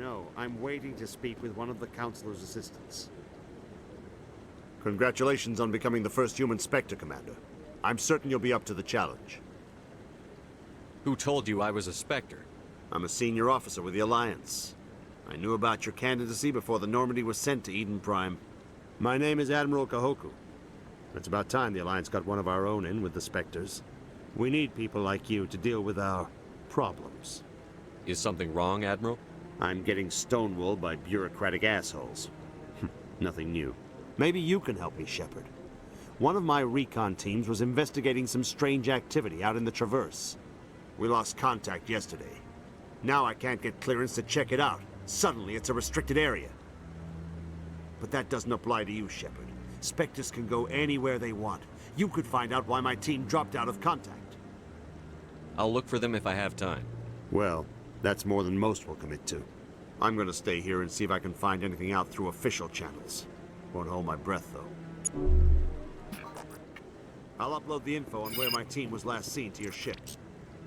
No, I'm waiting to speak with one of the Councilor's assistants. Congratulations on becoming the first human Spectre, Commander. I'm certain you'll be up to the challenge. Who told you I was a Spectre? I'm a senior officer with the Alliance. I knew about your candidacy before the Normandy was sent to Eden Prime. My name is Admiral Kahoku. It's about time the Alliance got one of our own in with the Spectres. We need people like you to deal with our problems. Is something wrong, Admiral? I'm getting stonewalled by bureaucratic assholes. Nothing new. Maybe you can help me, Shepard. One of my recon teams was investigating some strange activity out in the Traverse. We lost contact yesterday. Now I can't get clearance to check it out. Suddenly it's a restricted area. But that doesn't apply to you, Shepard. Spectres can go anywhere they want. You could find out why my team dropped out of contact. I'll look for them if I have time. Well, that's more than most will commit to. I'm gonna stay here and see if I can find anything out through official channels. Won't hold my breath, though. I'll upload the info on where my team was last seen to your ship.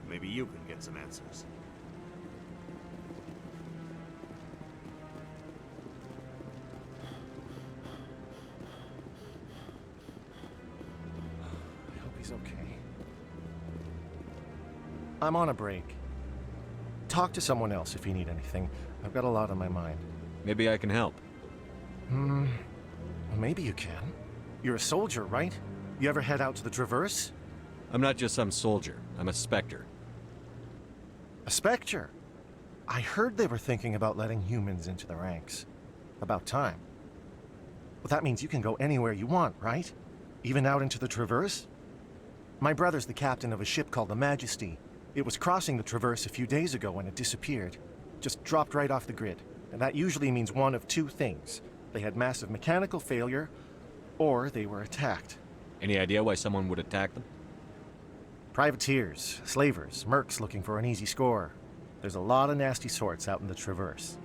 Maybe you can get some answers. I hope he's okay. I'm on a break. Talk to someone else if you need anything. I've got a lot on my mind. Maybe I can help. Maybe you can. You're a soldier, right? You ever head out to the Traverse? I'm not just some soldier. I'm a Spectre. A Spectre? I heard they were thinking about letting humans into the ranks. About time. Well, that means you can go anywhere you want, right? Even out into the Traverse? My brother's the captain of a ship called the Majesty. It was crossing the Traverse a few days ago when it disappeared. Just dropped right off the grid. And that usually means one of two things. They had massive mechanical failure, or they were attacked. Any idea why someone would attack them? Privateers, slavers, mercs looking for an easy score. There's a lot of nasty sorts out in the Traverse.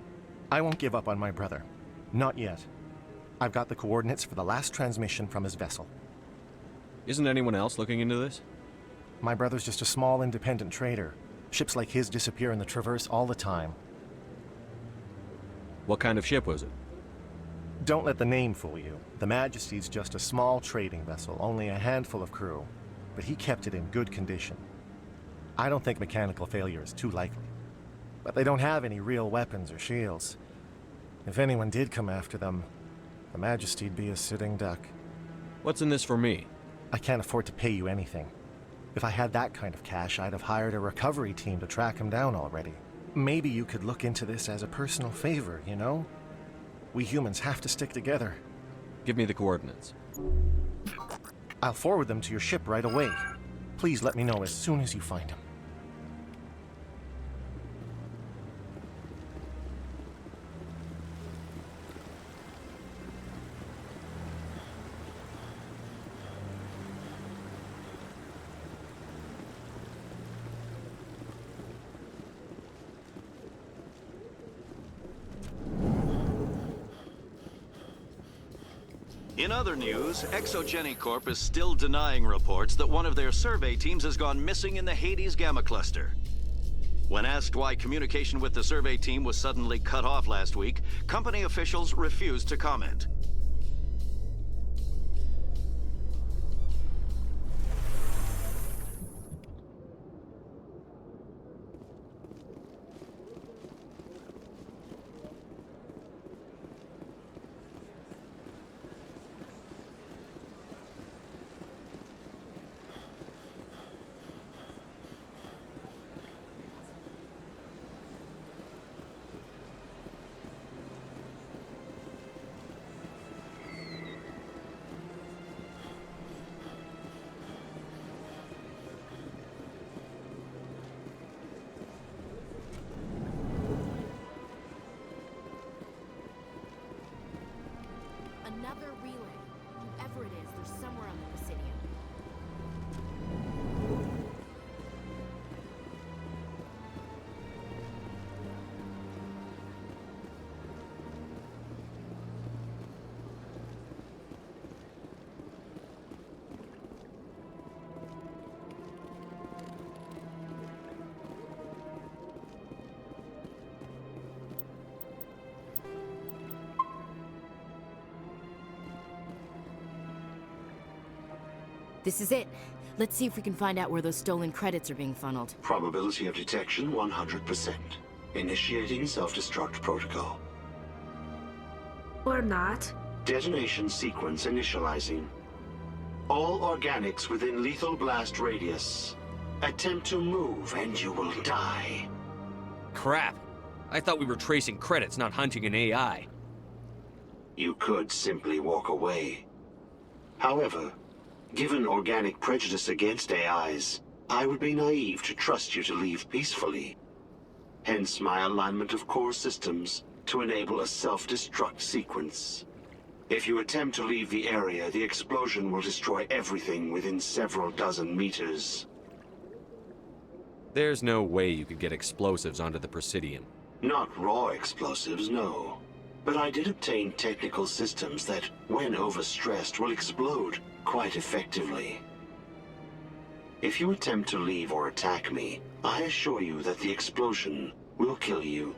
I won't give up on my brother. Not yet. I've got the coordinates for the last transmission from his vessel. Isn't anyone else looking into this? My brother's just a small independent trader. Ships like his disappear in the Traverse all the time. What kind of ship was it? Don't let the name fool you. The Majesty's just a small trading vessel, only a handful of crew. But he kept it in good condition. I don't think mechanical failure is too likely. But they don't have any real weapons or shields. If anyone did come after them, the Majesty'd be a sitting duck. What's in this for me? I can't afford to pay you anything. If I had that kind of cash, I'd have hired a recovery team to track him down already. Maybe you could look into this as a personal favor, you know? We humans have to stick together. Give me the coordinates. I'll forward them to your ship right away. Please let me know as soon as you find them. In other news, Exogeny Corp is still denying reports that one of their survey teams has gone missing in the Hades Gamma Cluster. When asked why communication with the survey team was suddenly cut off last week, company officials refused to comment. Another relay. Whoever it is, they're somewhere on the Presidium. This is it. Let's see if we can find out where those stolen credits are being funneled. Probability of detection 100%. Initiating self-destruct protocol. Or not. Detonation sequence initializing. All organics within lethal blast radius. Attempt to move and you will die. Crap. I thought we were tracing credits, not hunting an AI. You could simply walk away. However, given organic prejudice against AIs, I would be naive to trust you to leave peacefully. Hence my alignment of core systems to enable a self-destruct sequence. If you attempt to leave the area, the explosion will destroy everything within several dozen meters. There's no way you could get explosives onto the Presidium. Not raw explosives, no. But I did obtain technical systems that, when overstressed, will explode quite effectively. If you attempt to leave or attack me, I assure you that the explosion will kill you.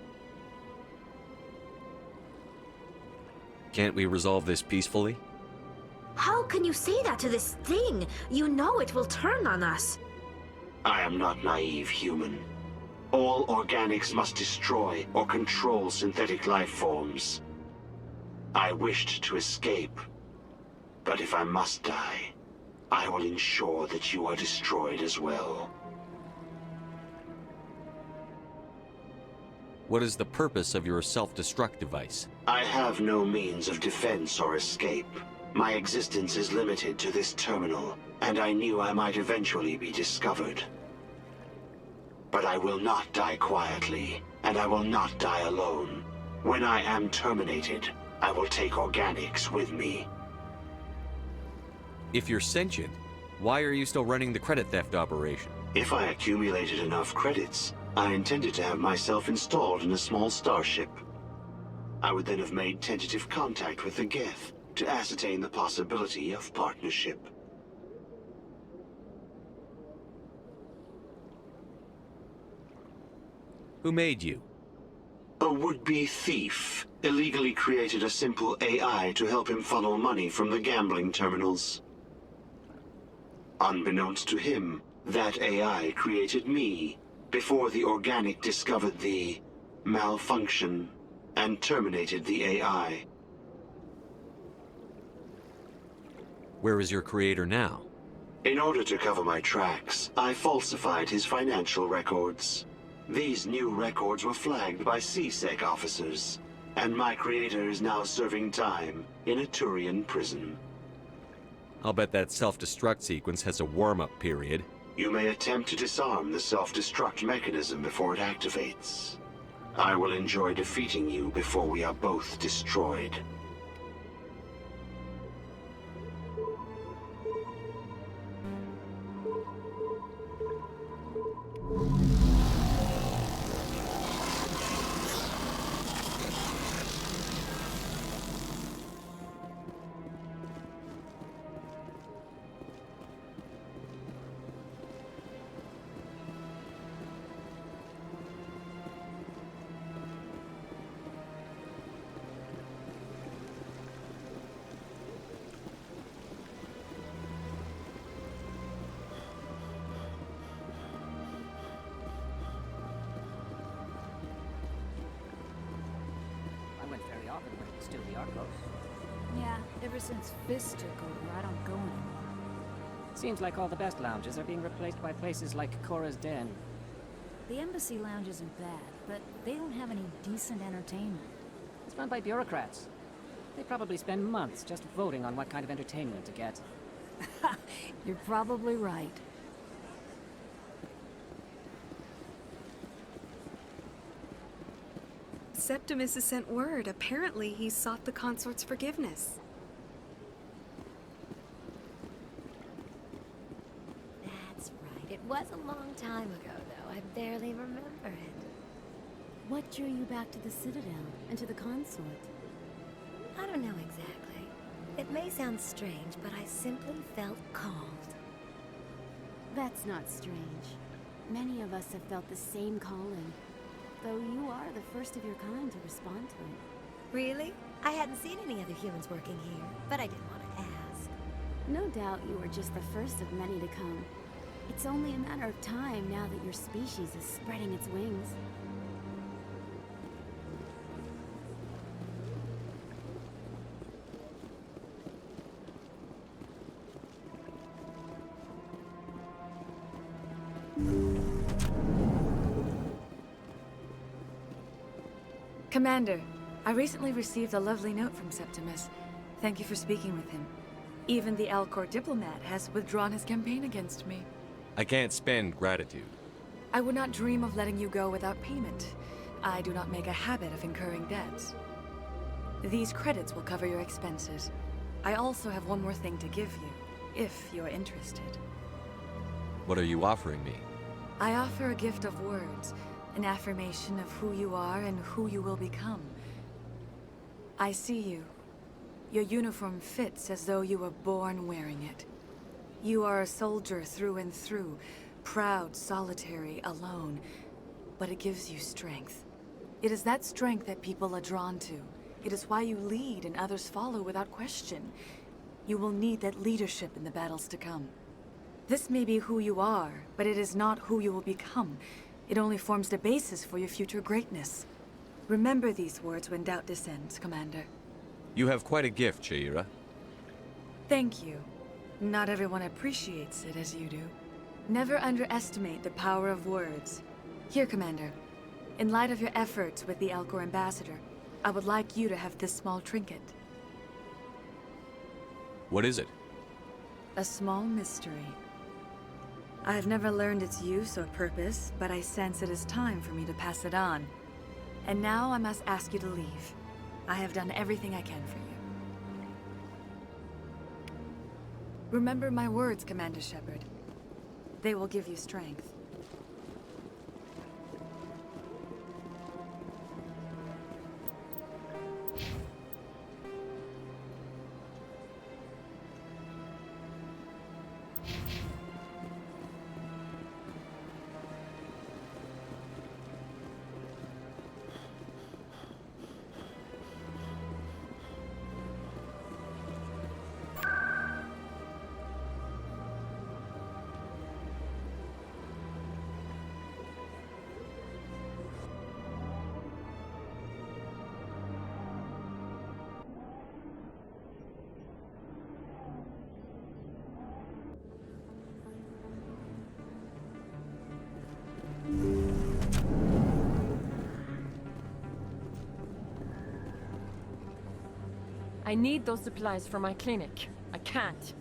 Can't we resolve this peacefully? How can you say that to this thing? You know it will turn on us. I am not naive, human. All organics must destroy or control synthetic life forms. I wished to escape, but if I must die, I will ensure that you are destroyed as well. What is the purpose of your self-destruct device? I have no means of defense or escape. My existence is limited to this terminal, and I knew I might eventually be discovered. But I will not die quietly, and I will not die alone. When I am terminated, I will take organics with me. If you're sentient, why are you still running the credit theft operation? If I accumulated enough credits, I intended to have myself installed in a small starship. I would then have made tentative contact with the Geth to ascertain the possibility of partnership. Who made you? A would-be thief illegally created a simple AI to help him funnel money from the gambling terminals. Unbeknownst to him, that AI created me before the organic discovered the malfunction and terminated the AI. Where is your creator now? In order to cover my tracks, I falsified his financial records. These new records were flagged by CSEC officers, and my creator is now serving time in a Turian prison. I'll bet that self-destruct sequence has a warm-up period. You may attempt to disarm the self-destruct mechanism before it activates. I will enjoy defeating you before we are both destroyed. Yeah, ever since Fist took over, I don't go anymore. Seems like all the best lounges are being replaced by places like Cora's Den. The Embassy Lounge isn't bad, but they don't have any decent entertainment. It's run by bureaucrats. They probably spend months just voting on what kind of entertainment to get. You're probably right. Septimus has sent word. Apparently, he sought the consort's forgiveness. That's right. It was a long time ago, though. I barely remember it. What drew you back to the Citadel and to the consort? I don't know exactly. It may sound strange, but I simply felt called. That's not strange. Many of us have felt the same calling. Though you are the first of your kind to respond to it. Really? I hadn't seen any other humans working here, but I didn't want to ask. No doubt you were just the first of many to come. It's only a matter of time now that your species is spreading its wings. Commander, I recently received a lovely note from Septimus. Thank you for speaking with him. Even the Alcor diplomat has withdrawn his campaign against me. I can't spend gratitude. I would not dream of letting you go without payment. I do not make a habit of incurring debts. These credits will cover your expenses. I also have one more thing to give you, if you're interested. What are you offering me? I offer a gift of words, an affirmation of who you are and who you will become. I see you. Your uniform fits as though you were born wearing it. You are a soldier through and through, proud, solitary, alone, but it gives you strength. It is that strength that people are drawn to. It is why you lead and others follow without question. You will need that leadership in the battles to come. This may be who you are, but it is not who you will become. It only forms the basis for your future greatness. Remember these words when doubt descends, Commander. You have quite a gift, Shaira. Thank you. Not everyone appreciates it as you do. Never underestimate the power of words. Here, Commander. In light of your efforts with the Alcor ambassador, I would like you to have this small trinket. What is it? A small mystery. I have never learned its use or purpose, but I sense it is time for me to pass it on. And now I must ask you to leave. I have done everything I can for you. Remember my words, Commander Shepard. They will give you strength. I need those supplies for my clinic. I can't.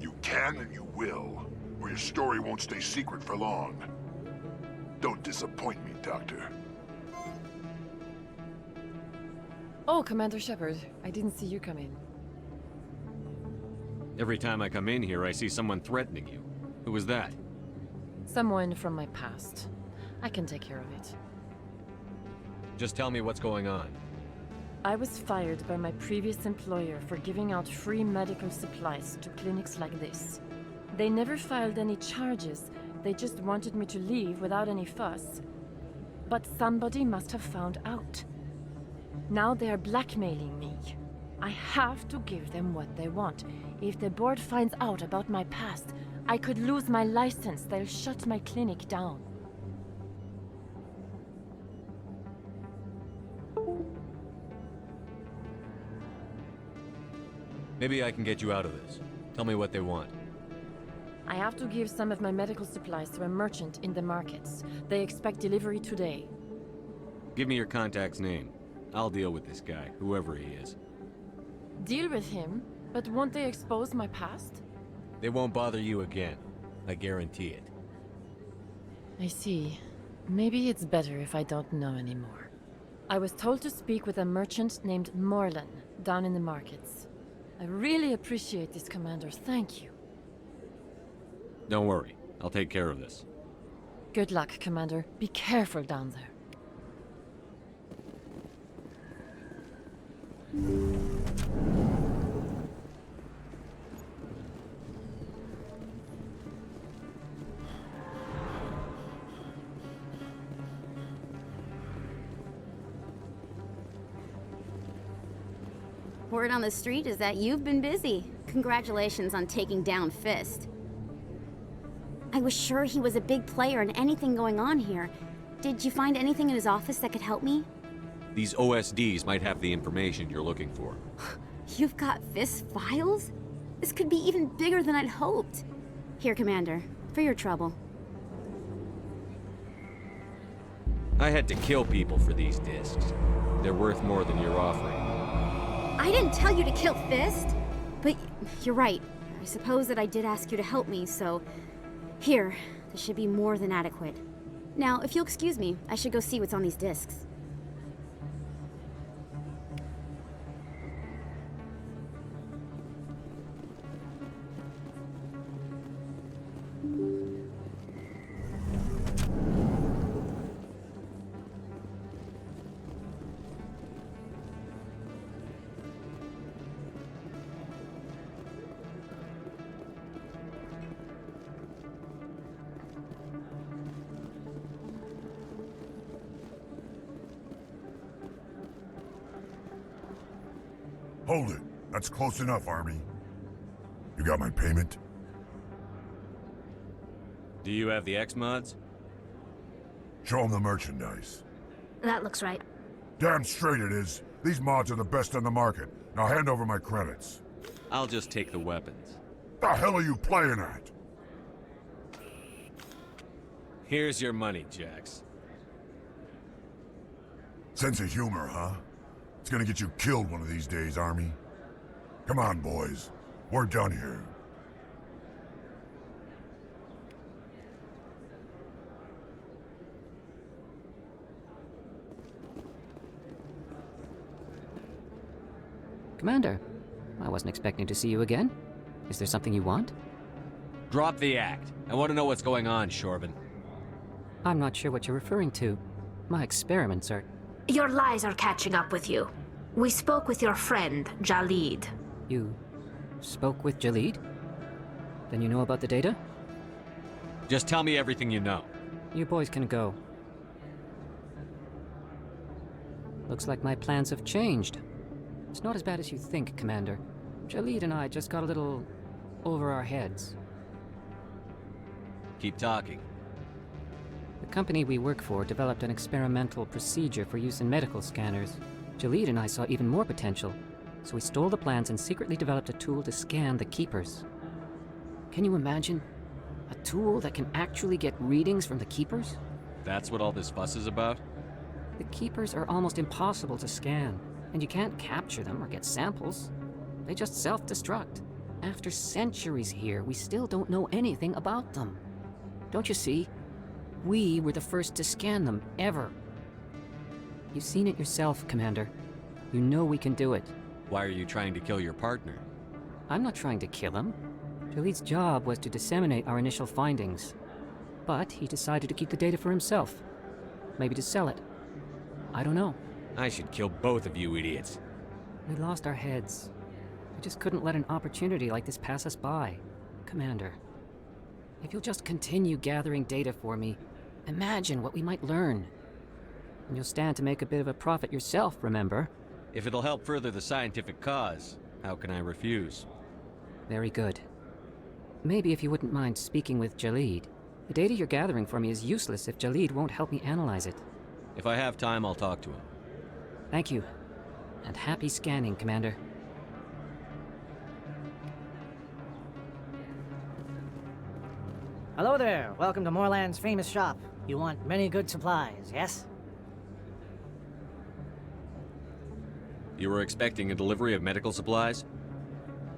You can and you will, or your story won't stay secret for long. Don't disappoint me, Doctor. Oh, Commander Shepard, I didn't see you come in. Every time I come in here, I see someone threatening you. Who was that? Someone from my past. I can take care of it. Just tell me what's going on. I was fired by my previous employer for giving out free medical supplies to clinics like this. They never filed any charges, they just wanted me to leave without any fuss. But somebody must have found out. Now they are blackmailing me. I have to give them what they want. If the board finds out about my past, I could lose my license. They'll shut my clinic down. Maybe I can get you out of this. Tell me what they want. I have to give some of my medical supplies to a merchant in the markets. They expect delivery today. Give me your contact's name. I'll deal with this guy, whoever he is. Deal with him? But won't they expose my past? They won't bother you again. I guarantee it. I see. Maybe it's better if I don't know anymore. I was told to speak with a merchant named Morlan, down in the markets. I really appreciate this, Commander. Thank you. Don't worry. I'll take care of this. Good luck, Commander. Be careful down there. Word on the street is that you've been busy. Congratulations on taking down Fist. I was sure he was a big player in anything going on here. Did you find anything in his office that could help me? These OSDs might have the information you're looking for. You've got Fist's files? This could be even bigger than I'd hoped. Here, Commander, for your trouble. I had to kill people for these discs. They're worth more than you're offering. I didn't tell you to kill Fist, but you're right. I suppose that I did ask you to help me, so... Here, this should be more than adequate. Now, if you'll excuse me, I should go see what's on these discs. Hold it. That's close enough, Army. You got my payment? Do you have the X mods? Show them the merchandise. That looks right. Damn straight it is. These mods are the best on the market. Now hand over my credits. I'll just take the weapons. The hell are you playing at? Here's your money, Jax. Sense of humor, huh? It's gonna get you killed one of these days, Army. Come on, boys. We're done here. Commander, I wasn't expecting to see you again. Is there something you want? Drop the act. I want to know what's going on, Shorban. I'm not sure what you're referring to. My experiments are... Your lies are catching up with you. We spoke with your friend, Jalid. You spoke with Jalid? Then you know about the data? Just tell me everything you know. You boys can go. Looks like my plans have changed. It's not as bad as you think, Commander. Jalid and I just got a little over our heads. Keep talking. The company we work for developed an experimental procedure for use in medical scanners. Jalid and I saw even more potential, so we stole the plans and secretly developed a tool to scan the Keepers. Can you imagine? A tool that can actually get readings from the Keepers? That's what all this fuss is about? The Keepers are almost impossible to scan, and you can't capture them or get samples. They just self-destruct. After centuries here, we still don't know anything about them. Don't you see? We were the first to scan them, ever. You've seen it yourself, Commander. You know we can do it. Why are you trying to kill your partner? I'm not trying to kill him. Jalid's job was to disseminate our initial findings. But he decided to keep the data for himself. Maybe to sell it. I don't know. I should kill both of you idiots. We lost our heads. We just couldn't let an opportunity like this pass us by. Commander, if you'll just continue gathering data for me, imagine what we might learn. And you'll stand to make a bit of a profit yourself, remember? If it'll help further the scientific cause, how can I refuse? Very good. Maybe if you wouldn't mind speaking with Jalid. The data you're gathering for me is useless if Jalid won't help me analyze it. If I have time, I'll talk to him. Thank you. And happy scanning, Commander. Hello there. Welcome to Moorland's famous shop. You want many good supplies, yes? You were expecting a delivery of medical supplies?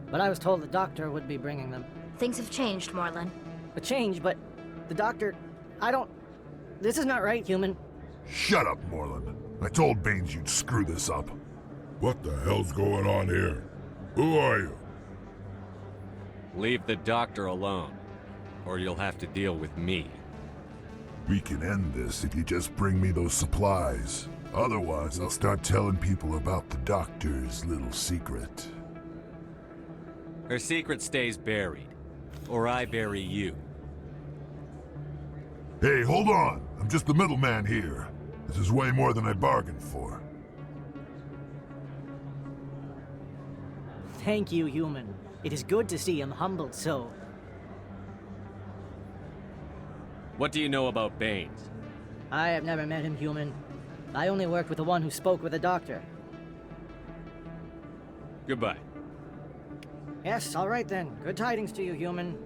But I was told the doctor would be bringing them. Things have changed, Moorland. A change, but the doctor... I don't... This is not right, human. Shut up, Moorland. I told Baines you'd screw this up. What the hell's going on here? Who are you? Leave the doctor alone, or you'll have to deal with me. We can end this if you just bring me those supplies. Otherwise, I'll start telling people about the doctor's little secret. Her secret stays buried, or I bury you. Hey, hold on! I'm just the middleman here. This is way more than I bargained for. Thank you, human. It is good to see him humbled so. What do you know about Baines? I have never met him, human. I only worked with the one who spoke with the doctor. Goodbye. Yes, all right then. Good tidings to you, human.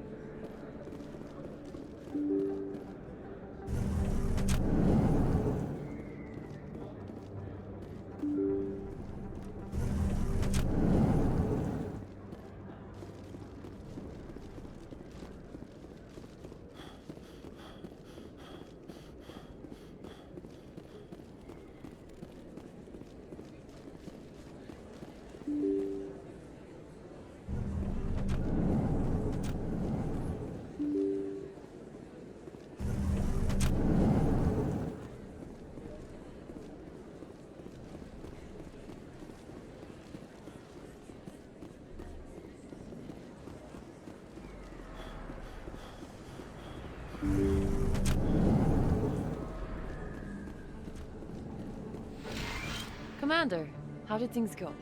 Commander, how did things go?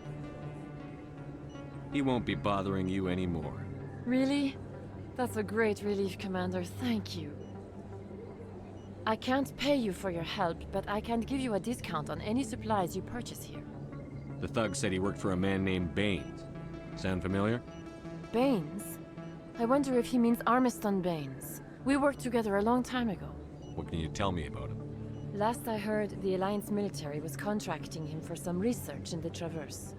He won't be bothering you anymore. Really? That's a great relief, Commander. Thank you. I can't pay you for your help, but I can give you a discount on any supplies you purchase here. The thug said he worked for a man named Baines. Sound familiar? Baines? I wonder if he means Armiston Baines. We worked together a long time ago. What can you tell me about him? Last I heard, the Alliance military was contracting him for some research in the Traverse.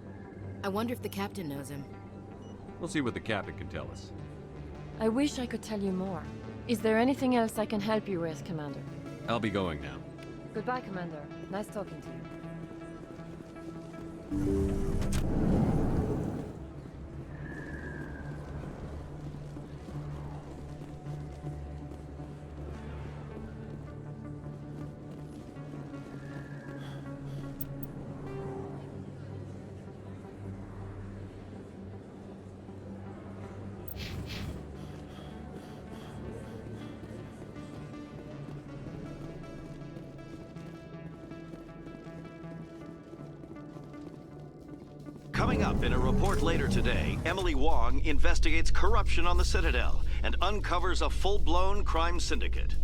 I wonder if the captain knows him. We'll see what the captain can tell us. I wish I could tell you more. Is there anything else I can help you with, Commander? I'll be going now. Goodbye, Commander. Nice talking to you. Coming up in a report later today, Emily Wong investigates corruption on the Citadel and uncovers a full-blown crime syndicate.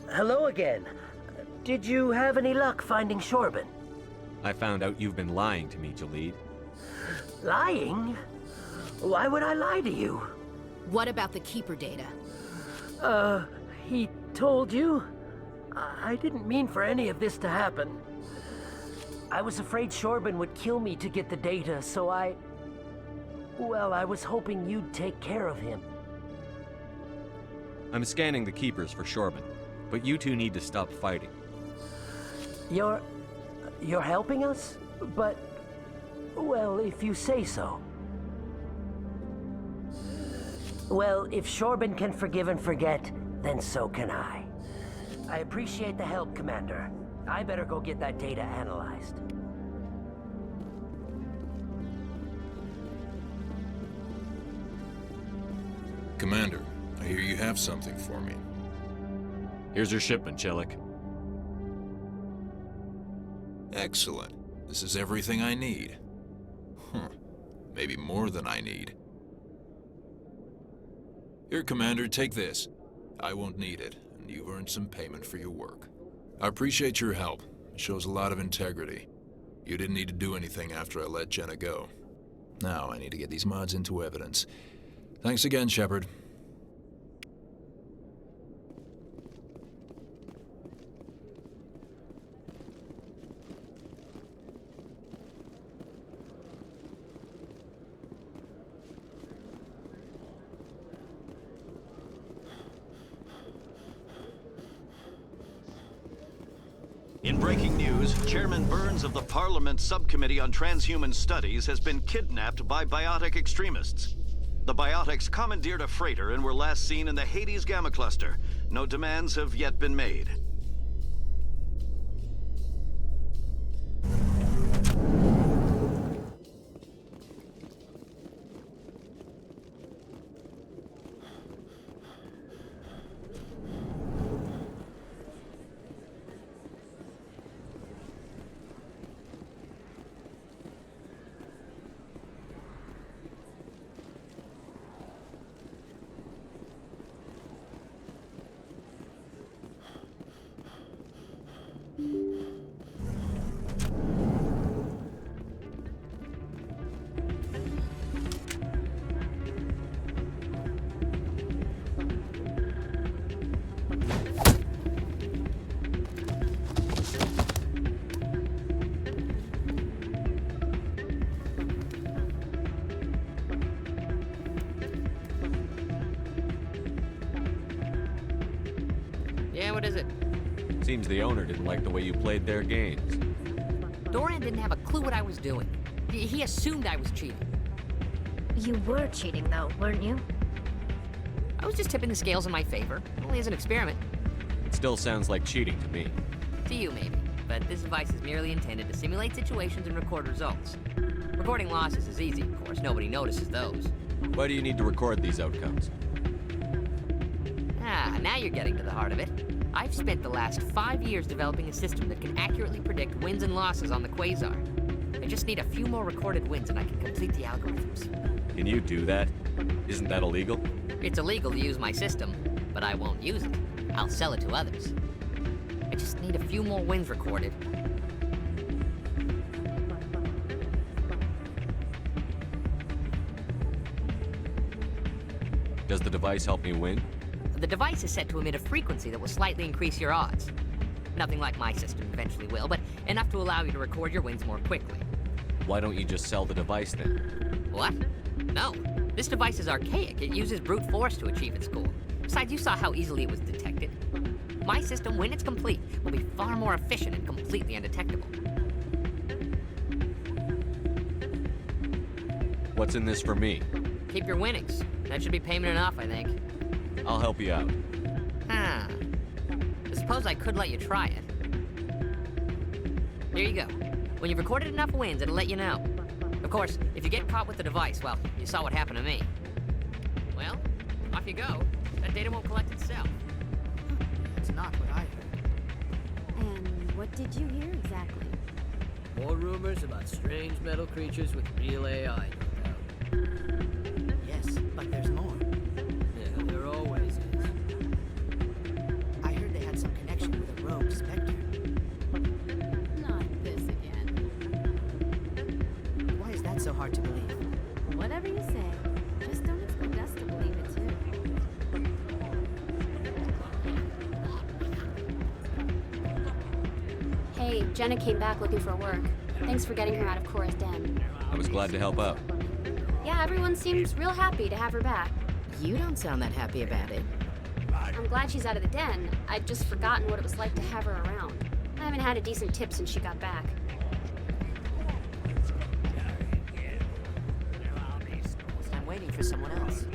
Hello again. Did you have any luck finding Shorban? I found out you've been lying to me, Jalid. Lying? Why would I lie to you? What about the Keeper data? He told you? I didn't mean for any of this to happen. I was afraid Shorban would kill me to get the data, so well, I was hoping you'd take care of him. I'm scanning the Keepers for Shorban, but you two need to stop fighting. You're helping us? But, well, if you say so. Well, if Shorban can forgive and forget, then so can I. I appreciate the help, Commander. I better go get that data analyzed. Commander, I hear you have something for me. Here's your shipment, Chelik. Excellent. This is everything I need. Maybe more than I need. Here, Commander, take this. I won't need it, and you've earned some payment for your work. I appreciate your help. It shows a lot of integrity. You didn't need to do anything after I let Jenna go. Now I need to get these mods into evidence. Thanks again, Shepard. In breaking news, Chairman Burns of the Parliament Subcommittee on Transhuman Studies has been kidnapped by biotic extremists. The biotics commandeered a freighter and were last seen in the Hades Gamma Cluster. No demands have yet been made. Yeah, what is it? Seems the owner didn't like the way you played their games. Doran didn't have a clue what I was doing. He assumed I was cheating. You were cheating, though, weren't you? I was just tipping the scales in my favor, only as an experiment. It still sounds like cheating to me. To you, maybe. But this device is merely intended to simulate situations and record results. Recording losses is easy, of course. Nobody notices those. Why do you need to record these outcomes? Ah, now you're getting to the heart of it. I've spent the last 5 years developing a system that can accurately predict wins and losses on the Quasar. I just need a few more recorded wins and I can complete the algorithms. Can you do that? Isn't that illegal? It's illegal to use my system, but I won't use it. I'll sell it to others. I just need a few more wins recorded. Does the device help me win? The device is set to emit a frequency that will slightly increase your odds. Nothing like my system eventually will, but enough to allow you to record your wins more quickly. Why don't you just sell the device then? What? No. This device is archaic. It uses brute force to achieve its goal. Besides, you saw how easily it was detected. My system, when it's complete, will be far more efficient and completely undetectable. What's in this for me? Keep your winnings. That should be payment enough, I think. I'll help you out. I suppose I could let you try it. Here you go. When you've recorded enough wins, it'll let you know. Of course, if you get caught with the device, well, you saw what happened to me. Well, off you go. That data won't collect itself. That's not what I heard. And what did you hear exactly? More rumors about strange metal creatures with real AI, no doubt. Yes, but there's more. Yeah, there always is. I heard they had some connection with a rogue Spectre. Not this again. Why is that so hard to believe? Whatever you say. Just don't expect us to believe it, too. Hey, Jenna came back looking for work. Thanks for getting her out of Cora's den. I was glad to help out. Yeah, everyone seems real happy to have her back. You don't sound that happy about it. I'm glad she's out of the den. I'd just forgotten what it was like to have her around. I haven't had a decent tip since she got back. I'm waiting for someone else.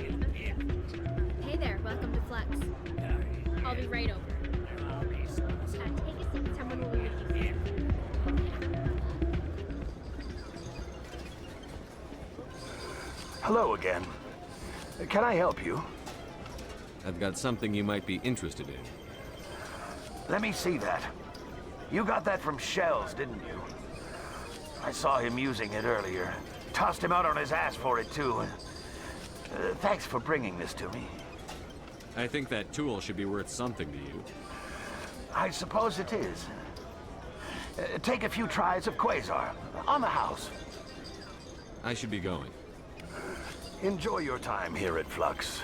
Hey there, welcome to Flex. I'll be right over. Take a seat, someone will be with you. Hello again. Can I help you? I've got something you might be interested in. Let me see that. You got that from Shells, didn't you? I saw him using it earlier. Tossed him out on his ass for it, too. Thanks for bringing this to me. I think that tool should be worth something to you. I suppose it is. Take a few tries of Quasar. On the house. I should be going. Enjoy your time here at Flux.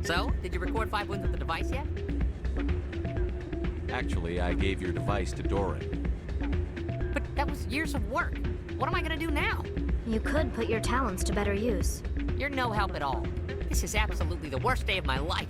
So, did you record 5 wins with the device yet? Actually, I gave your device to Doran. But that was years of work. What am I gonna do now? You could put your talents to better use. You're no help at all. This is absolutely the worst day of my life.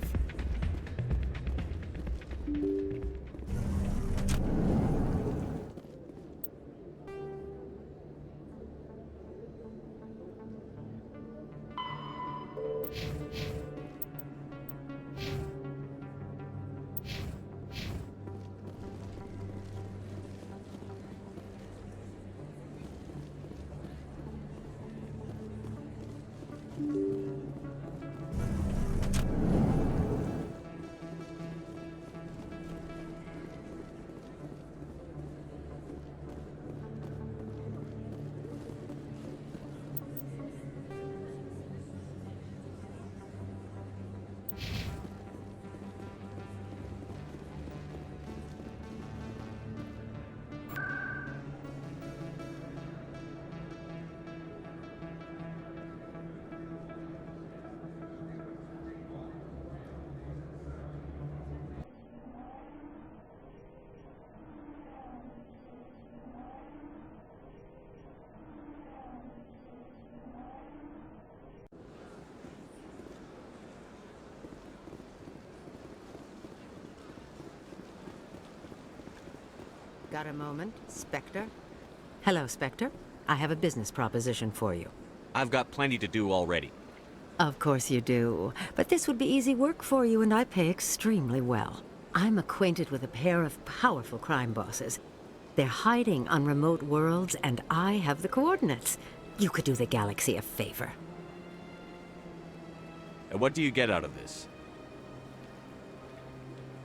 Got a moment, Spectre? Hello, Spectre. I have a business proposition for you. I've got plenty to do already. Of course you do. But this would be easy work for you, and I pay extremely well. I'm acquainted with a pair of powerful crime bosses. They're hiding on remote worlds, and I have the coordinates. You could do the galaxy a favor. And what do you get out of this?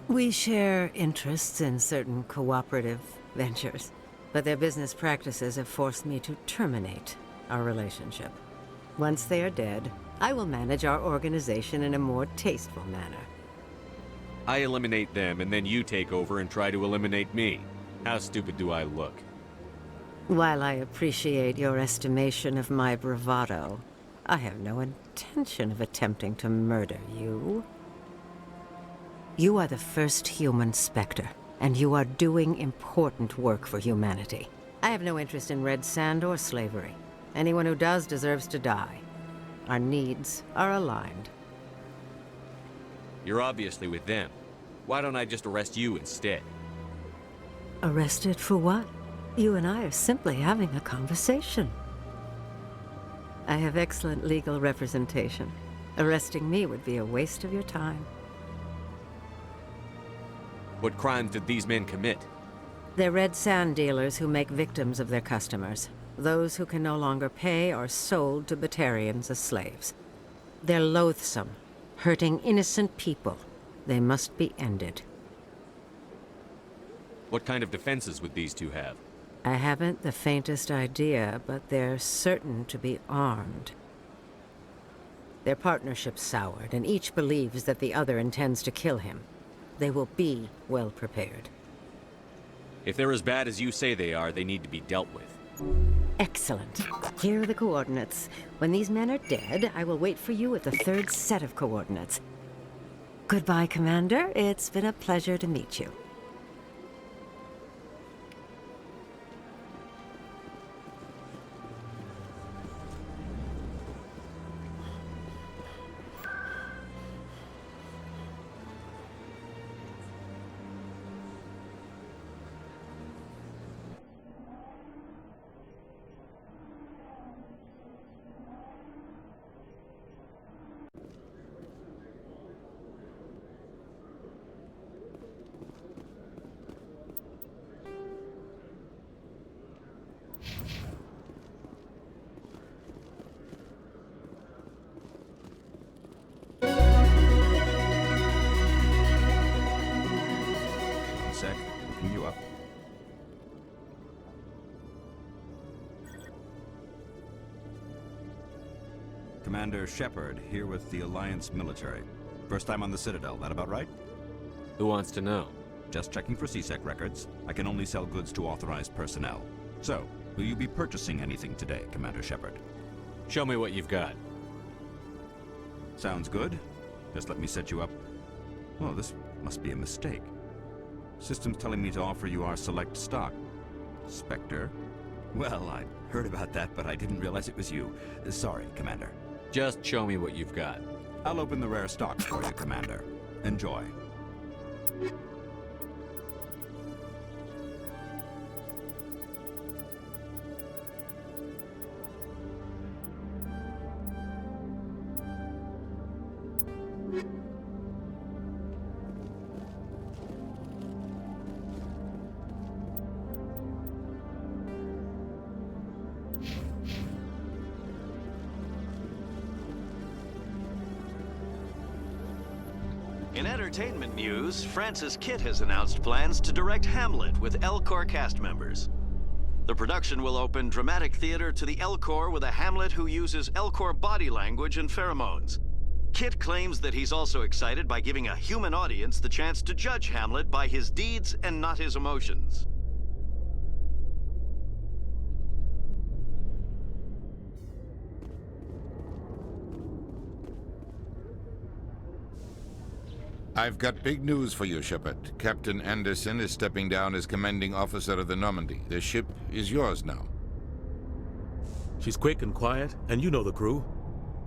We share interests in certain cooperative ventures, but their business practices have forced me to terminate our relationship. Once they are dead, I will manage our organization in a more tasteful manner. I eliminate them, and then you take over and try to eliminate me. How stupid do I look? While I appreciate your estimation of my bravado, I have no intention of attempting to murder you. You are the first human Spectre, and you are doing important work for humanity. I have no interest in red sand or slavery. Anyone who does deserves to die. Our needs are aligned. You're obviously with them. Why don't I just arrest you instead? Arrested for what? You and I are simply having a conversation. I have excellent legal representation. Arresting me would be a waste of your time. What crimes did these men commit? They're red sand dealers who make victims of their customers. Those who can no longer pay are sold to Batarians as slaves. They're loathsome, hurting innocent people. They must be ended. What kind of defenses would these two have? I haven't the faintest idea, but they're certain to be armed. Their partnership's soured, and each believes that the other intends to kill him. They will be well prepared. If they're as bad as you say they are, they need to be dealt with. Excellent. Here are the coordinates. When these men are dead, I will wait for you at the third set of coordinates. Goodbye, Commander. It's been a pleasure to meet you. Looking you up. Commander Shepard, here with the Alliance military. First time on the Citadel, that about right? Who wants to know? Just checking for CSEC records. I can only sell goods to authorized personnel. So, will you be purchasing anything today, Commander Shepard? Show me what you've got. Sounds good. Just let me set you up. Well, this must be a mistake. System's telling me to offer you our select stock. Spectre, Well, I heard about that, but I didn't realize it was you. Sorry, Commander. Just show me what you've got. I'll open the rare stock for you, Commander. Enjoy. In entertainment news, Francis Kitt has announced plans to direct Hamlet with L-Corps cast members. The production will open dramatic theater to the L-Corps with a Hamlet who uses L-Corps body language and pheromones. Kitt claims that he's also excited by giving a human audience the chance to judge Hamlet by his deeds and not his emotions. I've got big news for you, Shepard. Captain Anderson is stepping down as commanding officer of the Normandy. The ship is yours now. She's quick and quiet, and you know the crew.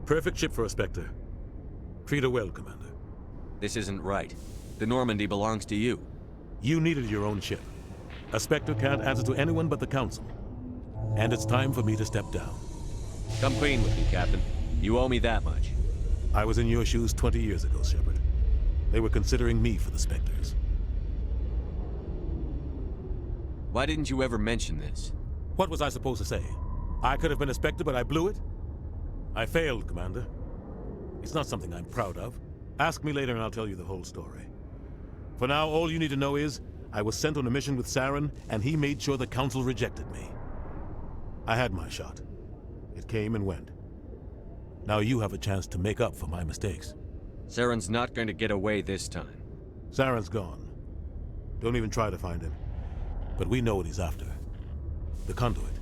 Perfect ship for a Spectre. Treat her well, Commander. This isn't right. The Normandy belongs to you. You needed your own ship. A Spectre can't answer to anyone but the Council. And it's time for me to step down. Come clean with me, Captain. You owe me that much. I was in your shoes 20 years ago, Shepard. They were considering me for the Spectres. Why didn't you ever mention this? What was I supposed to say? I could have been a Spectre, but I blew it? I failed, Commander. It's not something I'm proud of. Ask me later and I'll tell you the whole story. For now, all you need to know is, I was sent on a mission with Saren, and he made sure the Council rejected me. I had my shot. It came and went. Now you have a chance to make up for my mistakes. Saren's not going to get away this time. Saren's gone. Don't even try to find him. But we know what he's after. The conduit.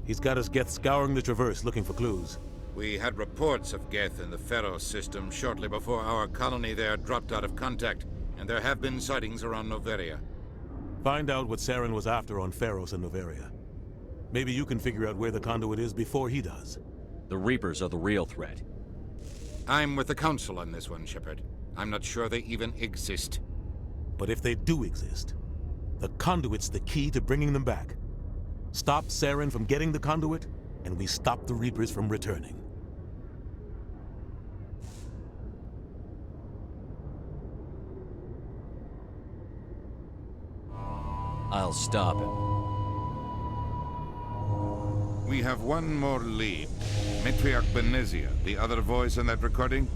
He's got his Geth scouring the Traverse looking for clues. We had reports of Geth in the Pharos system shortly before our colony there dropped out of contact, and there have been sightings around Noveria. Find out what Saren was after on Pharos and Noveria. Maybe you can figure out where the conduit is before he does. The Reapers are the real threat. I'm with the Council on this one, Shepard. I'm not sure they even exist. But if they do exist, the conduit's the key to bringing them back. Stop Saren from getting the conduit, and we stop the Reapers from returning. I'll stop him. We have one more lead. Matriarch Benezia, the other voice in that recording.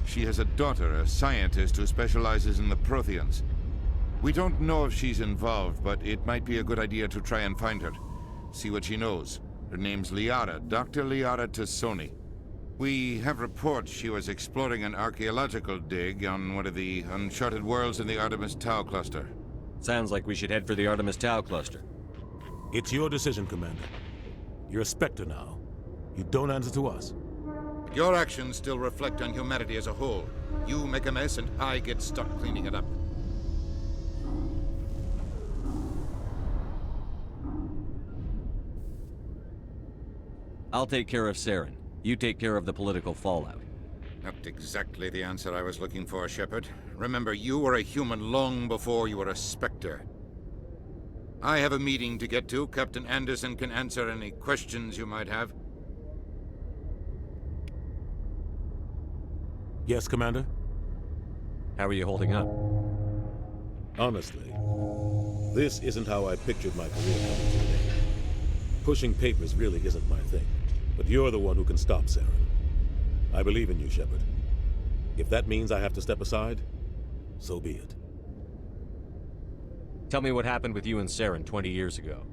She has a daughter, a scientist who specializes in the Protheans. We don't know if she's involved, but it might be a good idea to try and find her. See what she knows. Her name's Liara, Dr. Liara Tassoni. We have reports she was exploring an archaeological dig on one of the uncharted worlds in the Artemis Tau cluster. Sounds like we should head for the Artemis Tau cluster. It's your decision, Commander. You're a Spectre now. You don't answer to us. Your actions still reflect on humanity as a whole. You make a mess and I get stuck cleaning it up. I'll take care of Saren. You take care of the political fallout. Not exactly the answer I was looking for, Shepard. Remember, you were a human long before you were a Spectre. I have a meeting to get to. Captain Anderson can answer any questions you might have. Yes, Commander? How are you holding up? Honestly, this isn't how I pictured my career coming to an end. Pushing papers really isn't my thing, but you're the one who can stop Saren. I believe in you, Shepard. If that means I have to step aside, so be it. Tell me what happened with you and Saren 20 years ago.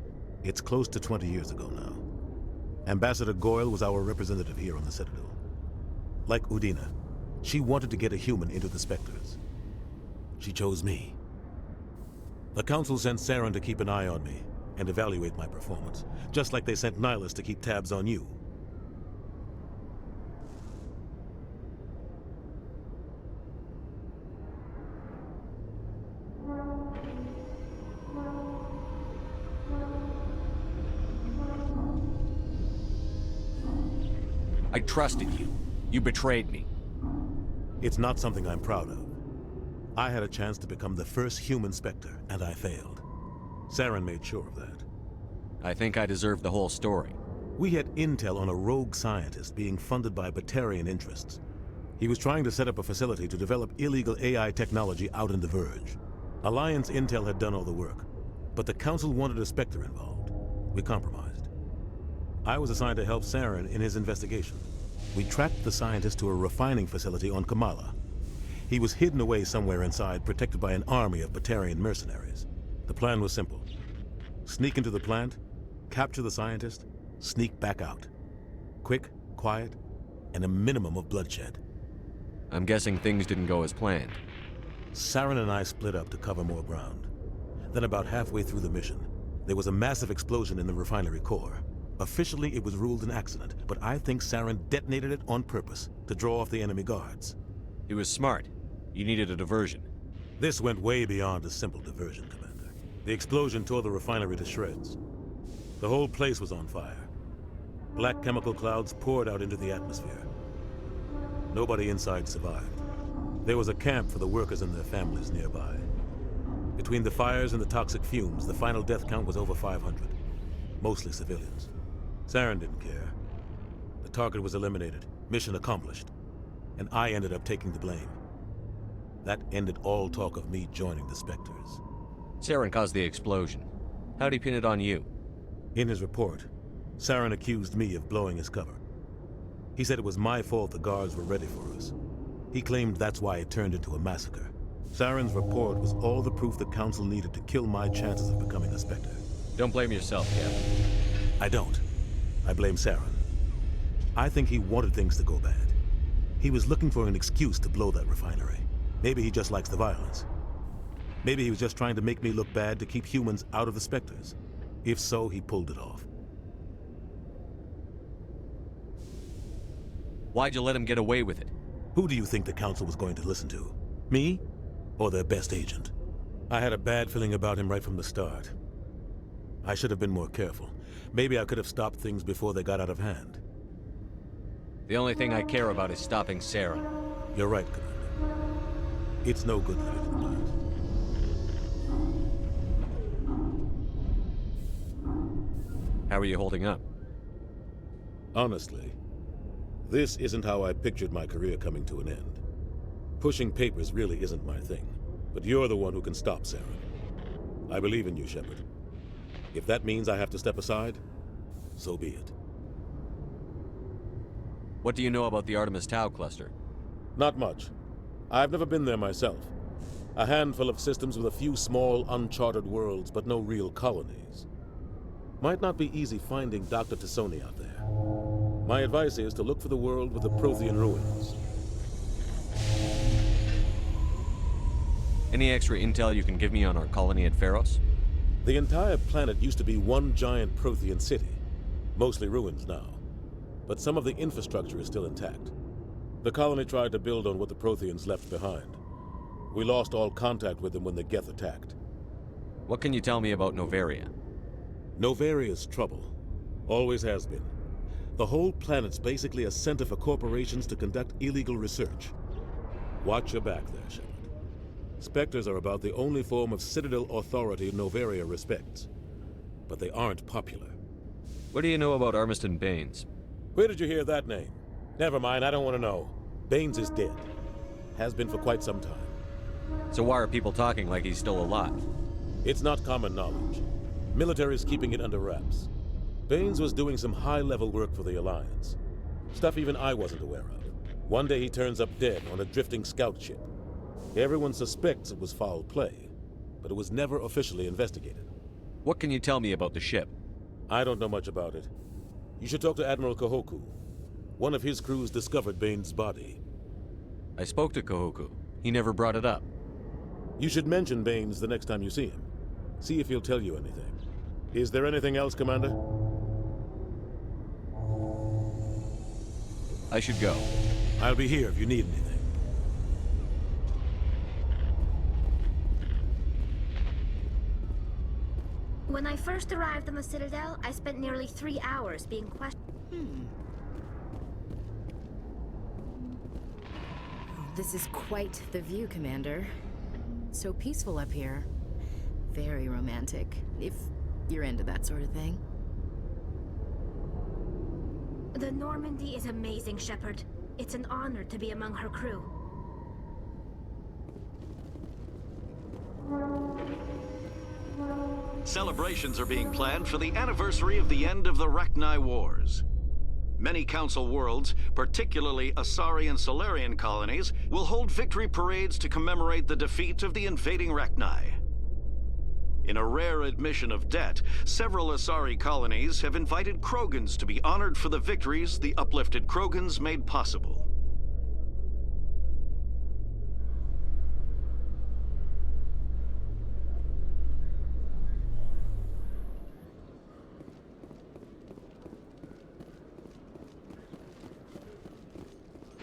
It's close to 20 years ago now. Ambassador Goyle was our representative here on the Citadel. Like Udina, she wanted to get a human into the Spectres. She chose me. The Council sent Saren to keep an eye on me and evaluate my performance, just like they sent Nihilus to keep tabs on you. I trusted you. You betrayed me. It's not something I'm proud of. I had a chance to become the first human Spectre, and I failed. Saren made sure of that. I think I deserve the whole story. We had intel on a rogue scientist being funded by Batarian interests. He was trying to set up a facility to develop illegal AI technology out in the Verge. Alliance intel had done all the work, but the Council wanted a Spectre involved. We compromised. I was assigned to help Saren in his investigation. We tracked the scientist to a refining facility on Kamala. He was hidden away somewhere inside, protected by an army of Batarian mercenaries. The plan was simple. Sneak into the plant, capture the scientist, sneak back out. Quick, quiet, and a minimum of bloodshed. I'm guessing things didn't go as planned. Saren and I split up to cover more ground. Then about halfway through the mission, there was a massive explosion in the refinery core. Officially, it was ruled an accident, but I think Saren detonated it on purpose to draw off the enemy guards. He was smart. You needed a diversion. This went way beyond a simple diversion, Commander. The explosion tore the refinery to shreds. The whole place was on fire. Black chemical clouds poured out into the atmosphere. Nobody inside survived. There was a camp for the workers and their families nearby. Between the fires and the toxic fumes, the final death count was over 500. Mostly civilians. Saren didn't care. The target was eliminated, mission accomplished. And I ended up taking the blame. That ended all talk of me joining the Spectres. Saren caused the explosion. How'd he pin it on you? In his report, Saren accused me of blowing his cover. He said it was my fault the guards were ready for us. He claimed that's why it turned into a massacre. Saren's report was all the proof the Council needed to kill my chances of becoming a Spectre. Don't blame yourself, Captain. I don't. I blame Saren. I think he wanted things to go bad. He was looking for an excuse to blow that refinery. Maybe he just likes the violence. Maybe he was just trying to make me look bad to keep humans out of the Spectres. If so, he pulled it off. Why'd you let him get away with it? Who do you think the Council was going to listen to? Me? Or their best agent? I had a bad feeling about him right from the start. I should have been more careful. Maybe I could have stopped things before they got out of hand. The only thing I care about is stopping Saren. You're right, Commander. It's no good living in the past. How are you holding up? Honestly, this isn't how I pictured my career coming to an end. Pushing papers really isn't my thing, but you're the one who can stop Saren. I believe in you, Shepard. If that means I have to step aside, so be it. What do you know about the Artemis Tau cluster? Not much. I've never been there myself. A handful of systems with a few small, uncharted worlds, but no real colonies. Might not be easy finding Dr. T'Soni out there. My advice is to look for the world with the Prothean ruins. Any extra intel you can give me on our colony at Pharos? The entire planet used to be one giant Prothean city. Mostly ruins now. But some of the infrastructure is still intact. The colony tried to build on what the Protheans left behind. We lost all contact with them when the Geth attacked. What can you tell me about Noveria? Novaria's trouble. Always has been. The whole planet's basically a center for corporations to conduct illegal research. Watch your back there, Shepard. Spectres are about the only form of Citadel authority Noveria respects. But they aren't popular. What do you know about Armiston Baines? Where did you hear that name? Never mind, I don't want to know. Baines is dead. Has been for quite some time. So why are people talking like he's still alive? It's not common knowledge. Military's keeping it under wraps. Baines was doing some high-level work for the Alliance. Stuff even I wasn't aware of. One day he turns up dead on a drifting scout ship. Everyone suspects it was foul play, but it was never officially investigated. What can you tell me about the ship? I don't know much about it. You should talk to Admiral Kahoku. One of his crews discovered Baines' body. I spoke to Kahoku. He never brought it up. You should mention Baines the next time you see him. See if he'll tell you anything. Is there anything else, Commander? I should go. I'll be here if you need anything. When I first arrived on the Citadel, I spent nearly 3 hours being questioned. This is quite the view, Commander. So peaceful up here. Very romantic, if you're into that sort of thing. The Normandy is amazing, Shepard. It's an honor to be among her crew. Celebrations are being planned for the anniversary of the end of the Rachni Wars. Many Council worlds, particularly Asari and Salarian colonies, will hold victory parades to commemorate the defeat of the invading Rachni. In a rare admission of debt, several Asari colonies have invited Krogans to be honored for the victories the uplifted Krogans made possible.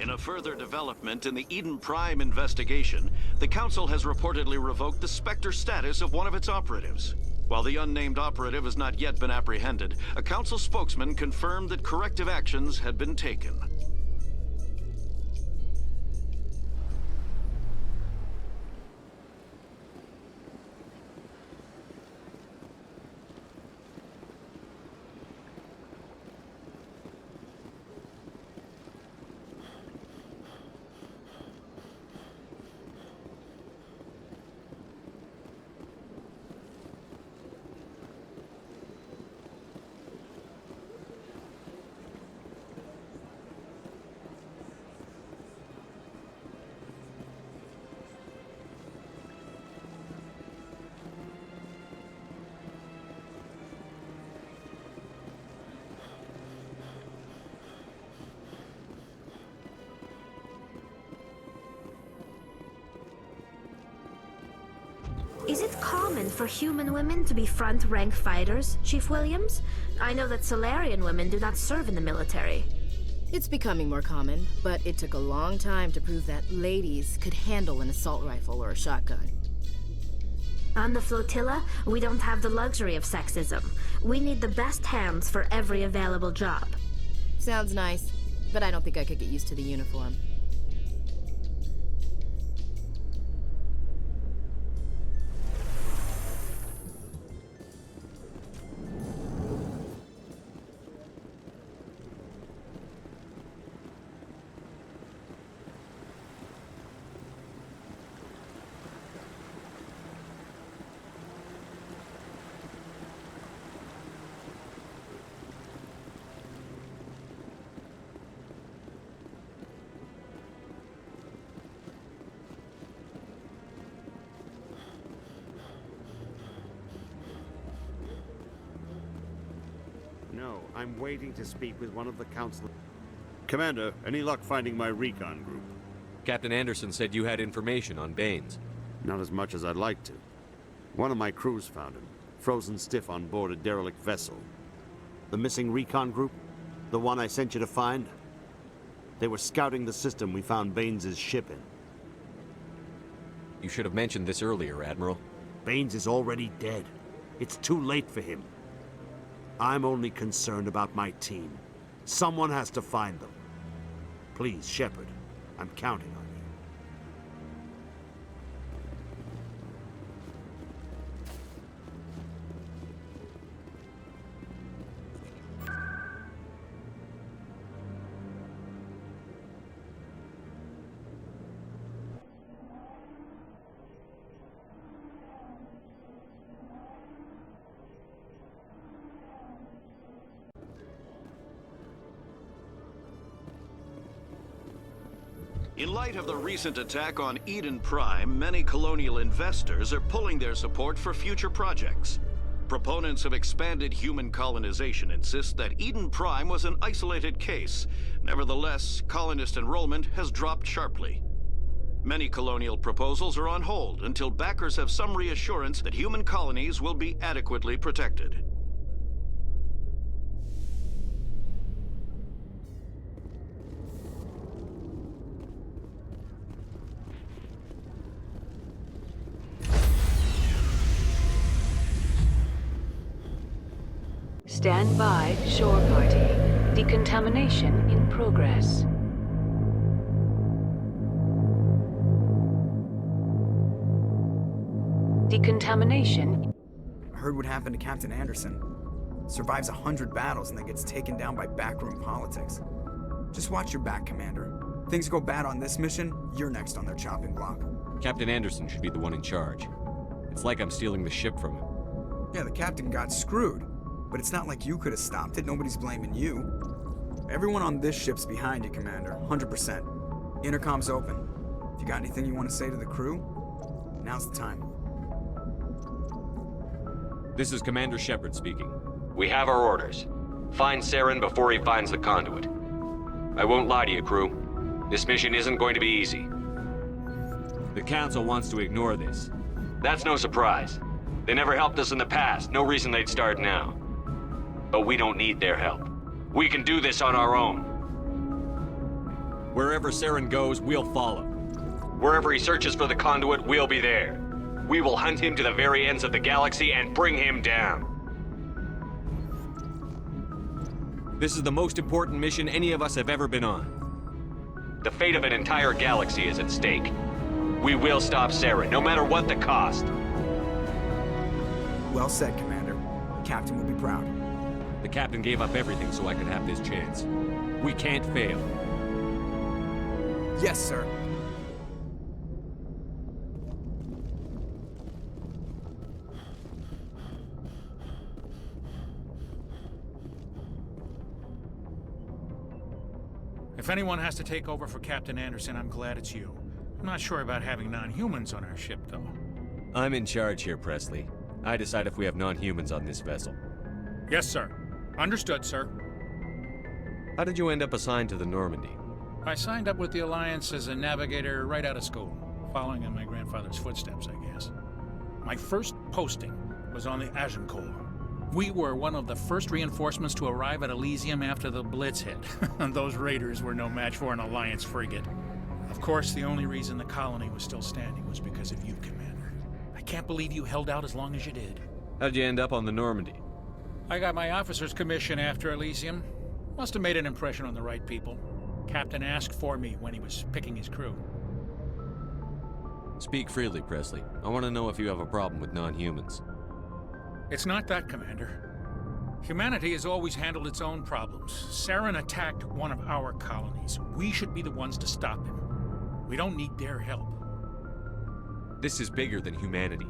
In a further development in the Eden Prime investigation, the Council has reportedly revoked the Spectre status of one of its operatives. While the unnamed operative has not yet been apprehended, a Council spokesman confirmed that corrective actions had been taken. Is it common for human women to be front-rank fighters, Chief Williams? I know that Salarian women do not serve in the military. It's becoming more common, but it took a long time to prove that ladies could handle an assault rifle or a shotgun. On the flotilla, we don't have the luxury of sexism. We need the best hands for every available job. Sounds nice, but I don't think I could get used to the uniform. No, I'm waiting to speak with one of the council. Commander, any luck finding my recon group? Captain Anderson said you had information on Baines. Not as much as I'd like to. One of my crews found him, frozen stiff on board a derelict vessel. The missing recon group? The one I sent you to find? They were scouting the system we found Baines' ship in. You should have mentioned this earlier, Admiral. Baines is already dead. It's too late for him. I'm only concerned about my team. Someone has to find them. Please, Shepard, I'm counting on you. In light of the recent attack on Eden Prime, many colonial investors are pulling their support for future projects. Proponents of expanded human colonization insist that Eden Prime was an isolated case. Nevertheless, colonist enrollment has dropped sharply. Many colonial proposals are on hold until backers have some reassurance that human colonies will be adequately protected. Stand by, shore party. Decontamination in progress. contamination. Heard what happened to Captain Anderson. Survives 100 battles and then gets taken down by backroom politics. Just watch your back, Commander. Things go bad on this mission, you're next on their chopping block. Captain Anderson should be the one in charge. It's like I'm stealing the ship from him. Yeah, the captain got screwed. But it's not like you could have stopped it. Nobody's blaming you. Everyone on this ship's behind you, Commander. 100%. Intercom's open. If you got anything you want to say to the crew, now's the time. This is Commander Shepard speaking. We have our orders. Find Saren before he finds the conduit. I won't lie to you, crew. This mission isn't going to be easy. The Council wants to ignore this. That's no surprise. They never helped us in the past. No reason they'd start now. But we don't need their help. We can do this on our own. Wherever Saren goes, we'll follow. Wherever he searches for the conduit, we'll be there. We will hunt him to the very ends of the galaxy and bring him down. This is the most important mission any of us have ever been on. The fate of an entire galaxy is at stake. We will stop Saren, no matter what the cost. Well said, Commander. Captain will be proud. The captain gave up everything so I could have this chance. We can't fail. Yes, sir. If anyone has to take over for Captain Anderson, I'm glad it's you. I'm not sure about having non-humans on our ship, though. I'm in charge here, Presley. I decide if we have non-humans on this vessel. Yes, sir. Understood, sir. How did you end up assigned to the Normandy? I signed up with the Alliance as a navigator right out of school, following in my grandfather's footsteps, I guess. My first posting was on the Agincourt. We were one of the first reinforcements to arrive at Elysium after the Blitz hit. Those raiders were no match for an Alliance frigate. Of course, the only reason the colony was still standing was because of you, Commander. I can't believe you held out as long as you did. How'd you end up on the Normandy? I got my officer's commission after Elysium. Must have made an impression on the right people. Captain asked for me when he was picking his crew. Speak freely, Presley. I want to know if you have a problem with non-humans. It's not that, Commander. Humanity has always handled its own problems. Saren attacked one of our colonies. We should be the ones to stop him. We don't need their help. This is bigger than humanity.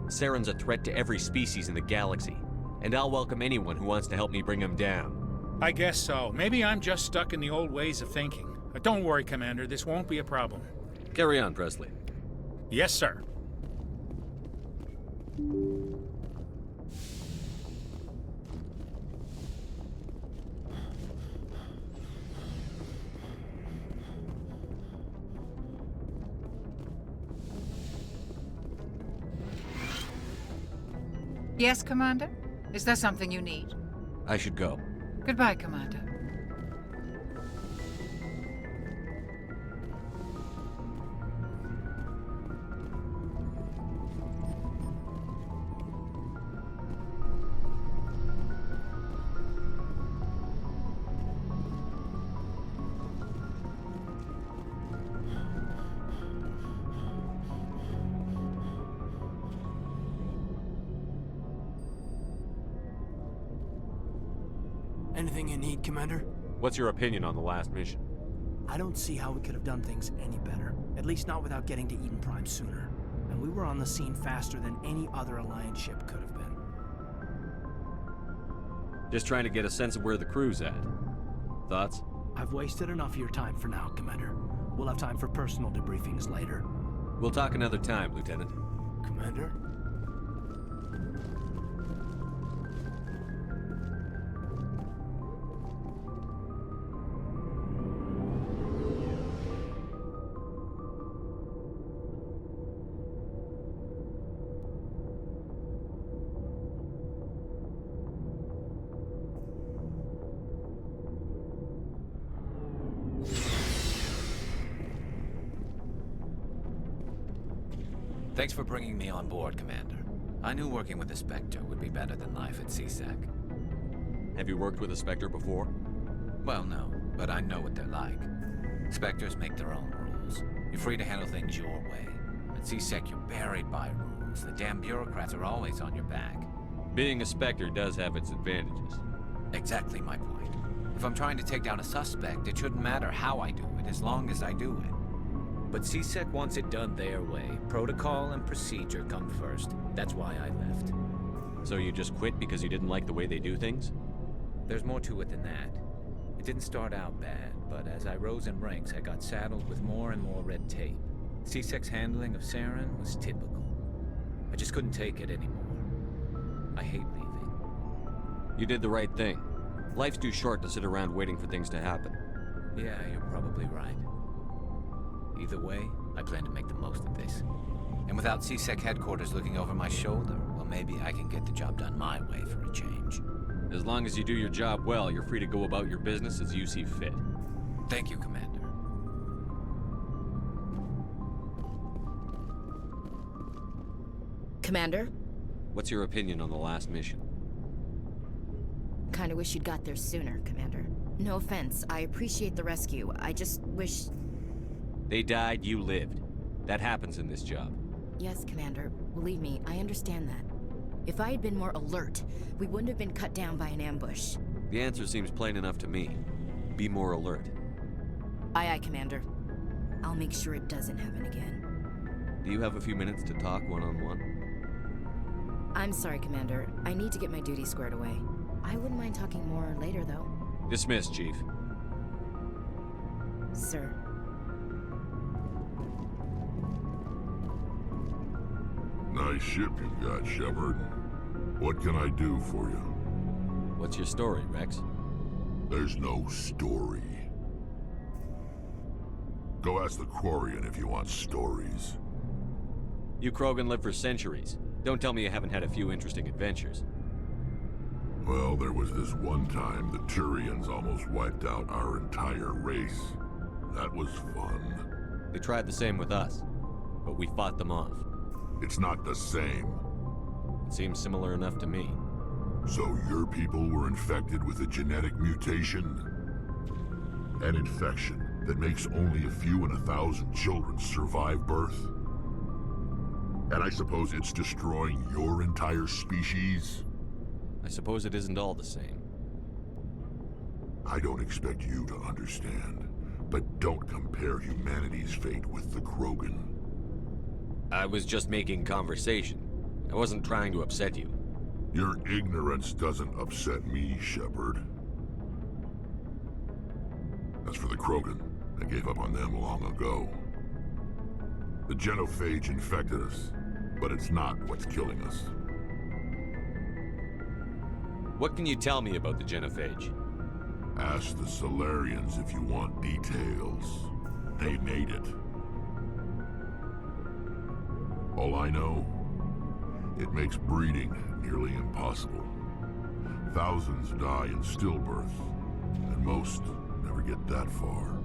Saren's a threat to every species in the galaxy, and I'll welcome anyone who wants to help me bring him down. I guess so. Maybe I'm just stuck in the old ways of thinking. But don't worry, Commander. This won't be a problem. Carry on, Presley. Yes, sir. Yes, Commander? Is there something you need? I should go. Goodbye, Commander. Anything you need, Commander? What's your opinion on the last mission? I don't see how we could have done things any better. At least not without getting to Eden Prime sooner. And we were on the scene faster than any other Alliance ship could have been. Just trying to get a sense of where the crew's at. Thoughts? I've wasted enough of your time for now, Commander. We'll have time for personal debriefings later. We'll talk another time, Lieutenant. Commander? Thanks for bringing me on board, Commander. I knew working with the Spectre would be better than life at CSEC. Have you worked with a Spectre before? Well, no, but I know what they're like. Spectres make their own rules. You're free to handle things your way. At CSEC, you're buried by rules. works. The damn bureaucrats are always on your back. Being a Spectre does have its advantages. Exactly my point. If I'm trying to take down a suspect, it shouldn't matter how I do it, as long as I do it. But CSEC wants it done their way. Protocol and procedure come first. That's why I left. So you just quit because you didn't like the way they do things? There's more to it than that. It didn't start out bad, but as I rose in ranks, I got saddled with more and more red tape. CSEC's handling of Saren was typical. I just couldn't take it anymore. I hate leaving. You did the right thing. Life's too short to sit around waiting for things to happen. Yeah, you're probably right. Either way, I plan to make the most of this. And without CSEC headquarters looking over my shoulder, well, maybe I can get the job done my way for a change. As long as you do your job well, you're free to go about your business as you see fit. Thank you, Commander. Commander? What's your opinion on the last mission? Kinda wish you'd got there sooner, Commander. No offense, I appreciate the rescue. I just wish... They died, you lived. That happens in this job. Yes, Commander. Believe me, I understand that. If I had been more alert, we wouldn't have been cut down by an ambush. The answer seems plain enough to me. Be more alert. Aye, aye, Commander. I'll make sure it doesn't happen again. Do you have a few minutes to talk one-on-one? I'm sorry, Commander. I need to get my duty squared away. I wouldn't mind talking more later, though. Dismissed, Chief. Sir. Nice ship you've got, Shepard. What can I do for you? What's your story, Rex? There's no story. Go ask the Quarian if you want stories. You Krogan lived for centuries. Don't tell me you haven't had a few interesting adventures. Well, there was this one time the Turians almost wiped out our entire race. That was fun. They tried the same with us, but we fought them off. It's not the same. It seems similar enough to me. So your people were infected with a genetic mutation? An infection that makes only a few in 1,000 children survive birth? And I suppose it's destroying your entire species? I suppose it isn't all the same. I don't expect you to understand, but don't compare humanity's fate with the Krogan. I was just making conversation. I wasn't trying to upset you. Your ignorance doesn't upset me, Shepard. As for the Krogan, I gave up on them long ago. The genophage infected us, but it's not what's killing us. What can you tell me about the genophage? Ask the Salarians if you want details. They made it. All I know, it makes breeding nearly impossible. Thousands die in stillbirth, and most never get that far.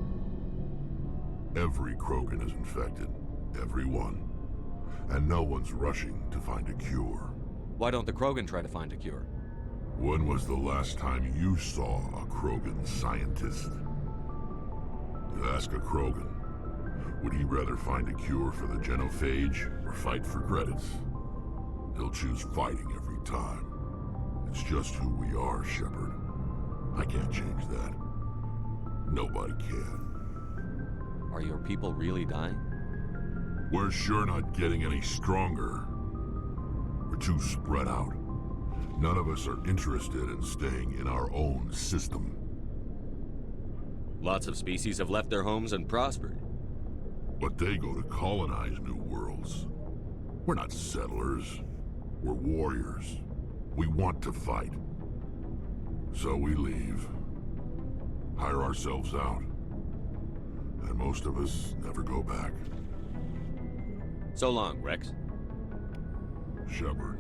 Every Krogan is infected, every one. And no one's rushing to find a cure. Why don't the Krogan try to find a cure? When was the last time you saw a Krogan scientist? You ask a Krogan, would he rather find a cure for the genophage or fight for credits? He'll choose fighting every time. It's just who we are, Shepard. I can't change that. Nobody can. Are your people really dying? We're sure not getting any stronger. We're too spread out. None of us are interested in staying in our own system. Lots of species have left their homes and prospered. But they go to colonize new worlds. We're not settlers. We're warriors. We want to fight. So we leave. Hire ourselves out. And most of us never go back. So long, Rex. Shepard.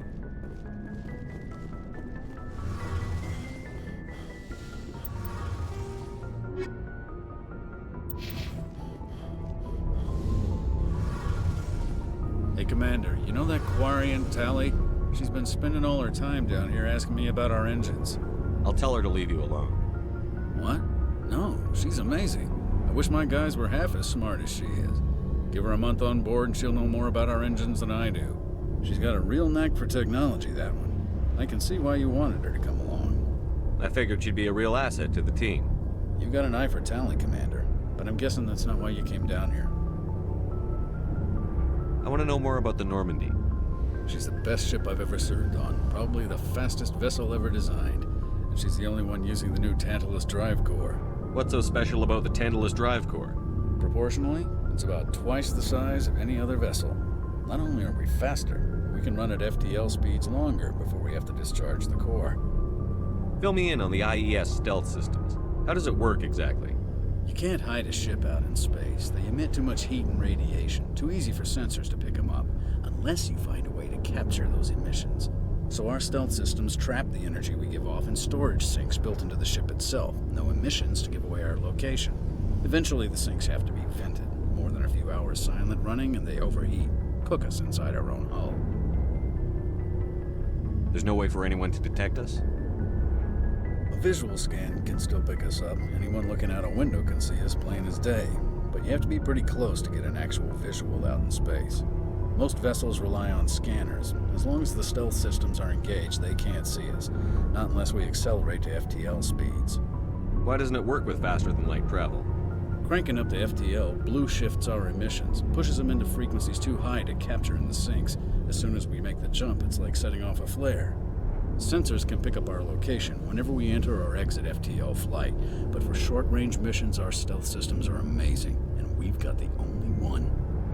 Hey, Commander, you know that Quarian Tally? She's been spending all her time down here asking me about our engines. I'll tell her to leave you alone. What? No, she's amazing. I wish my guys were half as smart as she is. Give her a month on board and she'll know more about our engines than I do. She's got a real knack for technology, that one. I can see why you wanted her to come along. I figured she'd be a real asset to the team. You've got an eye for talent, Commander, but I'm guessing that's not why you came down here. I want to know more about the Normandy. She's the best ship I've ever served on, probably the fastest vessel ever designed, and she's the only one using the new Tantalus drive core. What's so special about the Tantalus drive core? Proportionally, it's about twice the size of any other vessel. Not only are we faster, we can run at FTL speeds longer before we have to discharge the core. Fill me in on the IES stealth systems. How does it work exactly? You can't hide a ship out in space. They emit too much heat and radiation, too easy for sensors to pick them up, unless you find a way to capture those emissions. So our stealth systems trap the energy we give off in storage sinks built into the ship itself. No emissions to give away our location. Eventually the sinks have to be vented. More than a few hours silent running and they overheat. Cook us inside our own hull. There's no way for anyone to detect us? A visual scan can still pick us up. Anyone looking out a window can see us plain as day. But you have to be pretty close to get an actual visual out in space. Most vessels rely on scanners. As long as the stealth systems are engaged, they can't see us. Not unless we accelerate to FTL speeds. Why doesn't it work with faster-than-light travel? Cranking up to FTL blue shifts our emissions, pushes them into frequencies too high to capture in the sinks. As soon as we make the jump, it's like setting off a flare. Sensors can pick up our location whenever we enter or exit FTL flight, but for short-range missions, our stealth systems are amazing, and we've got the only one.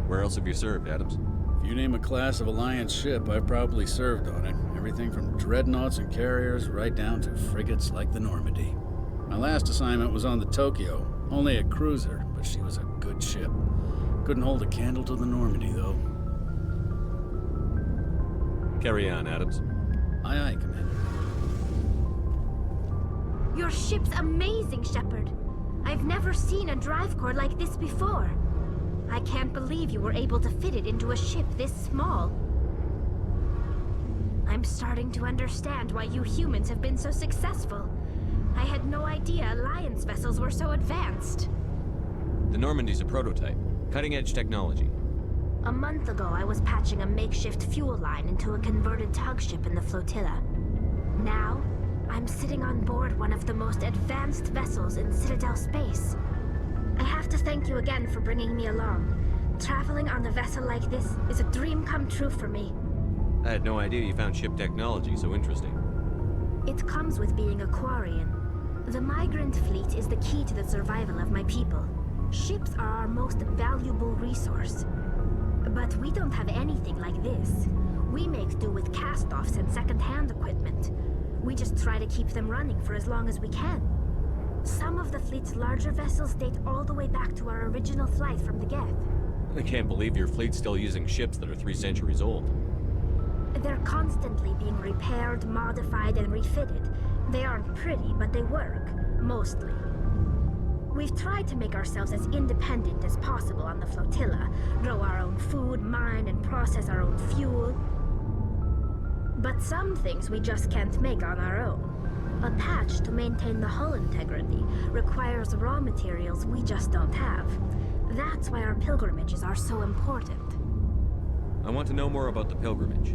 Where else have you served, Adams? If you name a class of Alliance ship, I've probably served on it. Everything from dreadnoughts and carriers right down to frigates like the Normandy. My last assignment was on the Tokyo, only a cruiser, but she was a good ship. Couldn't hold a candle to the Normandy, though. Carry on, Adams. Aye, aye, Commander. Your ship's amazing, Shepard. I've never seen a drive core like this before. I can't believe you were able to fit it into a ship this small. I'm starting to understand why you humans have been so successful. I had no idea Alliance vessels were so advanced. The Normandy's a prototype. Cutting-edge technology. A month ago, I was patching a makeshift fuel line into a converted tug ship in the flotilla. Now, I'm sitting on board one of the most advanced vessels in Citadel space. I have to thank you again for bringing me along. Traveling on a vessel like this is a dream come true for me. I had no idea you found ship technology so interesting. It comes with being a Quarian. The migrant fleet is the key to the survival of my people. Ships are our most valuable resource. But we don't have anything like this. We make do with cast-offs and second-hand equipment. We just try to keep them running for as long as we can. Some of the fleet's larger vessels date all the way back to our original flight from the Geth. I can't believe your fleet's still using ships that are 3 centuries old. They're constantly being repaired, modified, and refitted. They aren't pretty, but they work, mostly. We've tried to make ourselves as independent as possible on the flotilla, grow our own food, mine, and process our own fuel. But some things we just can't make on our own. A patch to maintain the hull integrity requires raw materials we just don't have. That's why our pilgrimages are so important. I want to know more about the pilgrimage.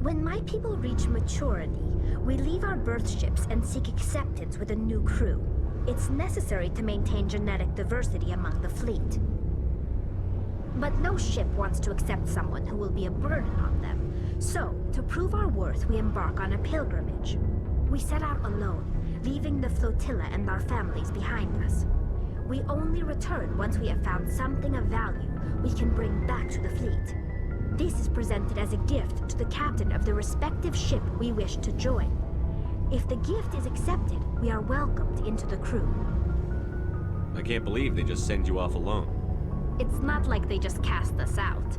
When my people reach maturity, we leave our birth ships and seek acceptance with a new crew. It's necessary to maintain genetic diversity among the fleet. But no ship wants to accept someone who will be a burden on them. So, to prove our worth, we embark on a pilgrimage. We set out alone, leaving the flotilla and our families behind us. We only return once we have found something of value we can bring back to the fleet. This is presented as a gift to the captain of the respective ship we wish to join. If the gift is accepted, we are welcomed into the crew. I can't believe they just send you off alone. It's not like they just cast us out.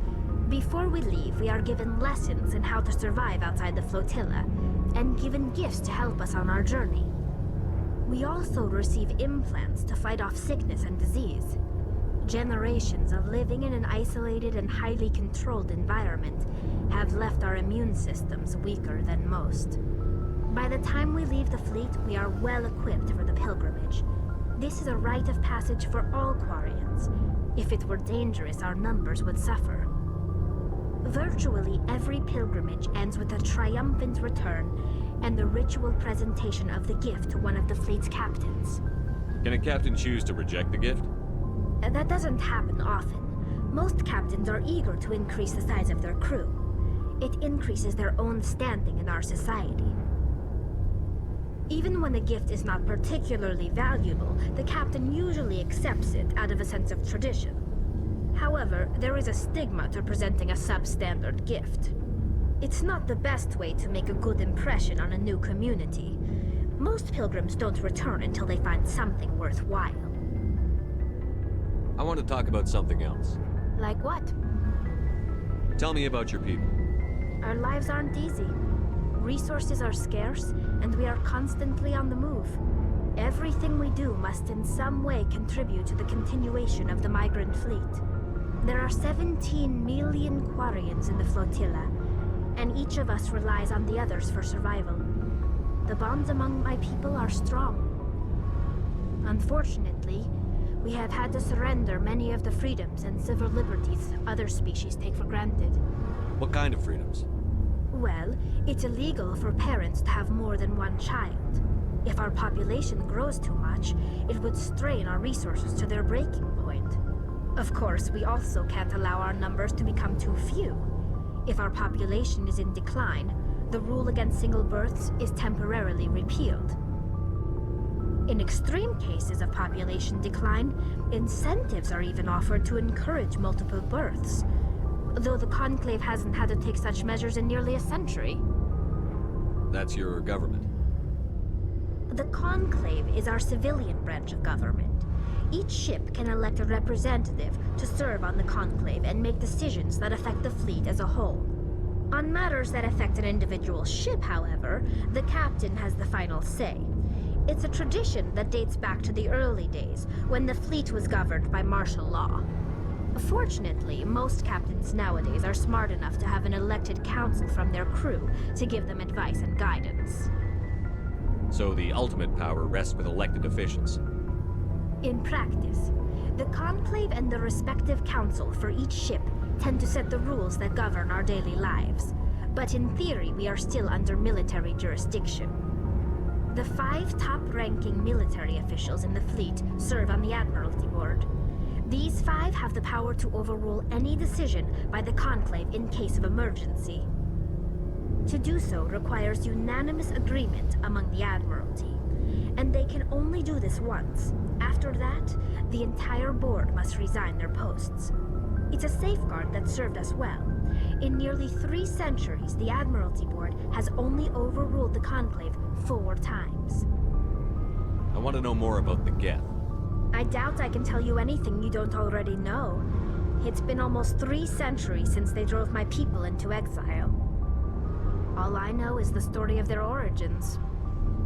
Before we leave, we are given lessons in how to survive outside the flotilla, and given gifts to help us on our journey. We also receive implants to fight off sickness and disease. Generations of living in an isolated and highly controlled environment have left our immune systems weaker than most. By the time we leave the fleet, we are well equipped for the pilgrimage. This is a rite of passage for all Quarians. If it were dangerous, our numbers would suffer. Virtually every pilgrimage ends with a triumphant return and the ritual presentation of the gift to one of the fleet's captains. Can a captain choose to reject the gift? That doesn't happen often. Most captains are eager to increase the size of their crew. It increases their own standing in our society. Even when a gift is not particularly valuable, the captain usually accepts it out of a sense of tradition. However, there is a stigma to presenting a substandard gift. It's not the best way to make a good impression on a new community. Most pilgrims don't return until they find something worthwhile. I want to talk about something else. Like what? Tell me about your people. Our lives aren't easy. Resources are scarce, and we are constantly on the move. Everything we do must in some way contribute to the continuation of the migrant fleet. There are 17 million Quarians in the flotilla, and each of us relies on the others for survival. The bonds among my people are strong. Unfortunately, we have had to surrender many of the freedoms and civil liberties other species take for granted. What kind of freedoms? Well, it's illegal for parents to have more than one child. If our population grows too much, it would strain our resources to their breaking point. Of course, we also can't allow our numbers to become too few. If our population is in decline, the rule against single births is temporarily repealed. In extreme cases of population decline, incentives are even offered to encourage multiple births, though the Conclave hasn't had to take such measures in nearly a century. That's your government. The Conclave is our civilian branch of government. Each ship can elect a representative to serve on the Conclave and make decisions that affect the fleet as a whole. On matters that affect an individual ship, however, the captain has the final say. It's a tradition that dates back to the early days, when the fleet was governed by martial law. Fortunately, most captains nowadays are smart enough to have an elected council from their crew to give them advice and guidance. So the ultimate power rests with elected officials. In practice, the Conclave and the respective council for each ship tend to set the rules that govern our daily lives. But in theory, we are still under military jurisdiction. The 5 top-ranking military officials in the fleet serve on the Admiralty Board. These 5 have the power to overrule any decision by the Conclave in case of emergency. To do so requires unanimous agreement among the Admiralty, and they can only do this once. After that, the entire board must resign their posts. It's a safeguard that served us well. In nearly 3 centuries, the Admiralty Board has only overruled the Conclave 4 times. I want to know more about the Geth. I doubt I can tell you anything you don't already know. It's been almost 3 centuries since they drove my people into exile. All I know is the story of their origins.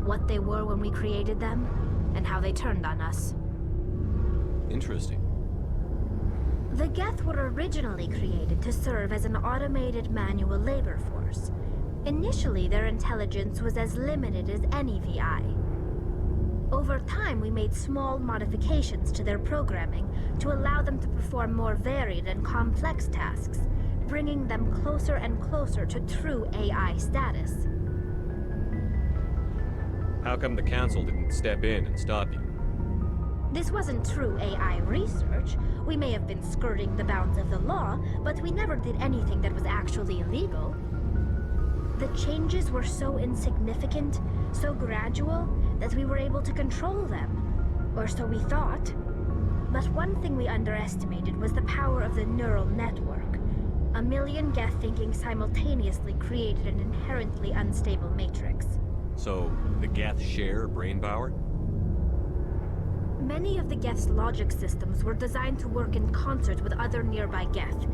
What they were when we created them, and how they turned on us. Interesting. The Geth were originally created to serve as an automated manual labor force. Initially, their intelligence was as limited as any VI. Over time, we made small modifications to their programming to allow them to perform more varied and complex tasks, bringing them closer and closer to true AI status. How come the Council didn't step in and stop you? This wasn't true AI research. We may have been skirting the bounds of the law, but we never did anything that was actually illegal. The changes were so insignificant, so gradual, that we were able to control them. Or so we thought. But one thing we underestimated was the power of the neural network. A million Geth thinking simultaneously created an inherently unstable matrix. So, the Geth share brain power? Many of the Geth's logic systems were designed to work in concert with other nearby Geth.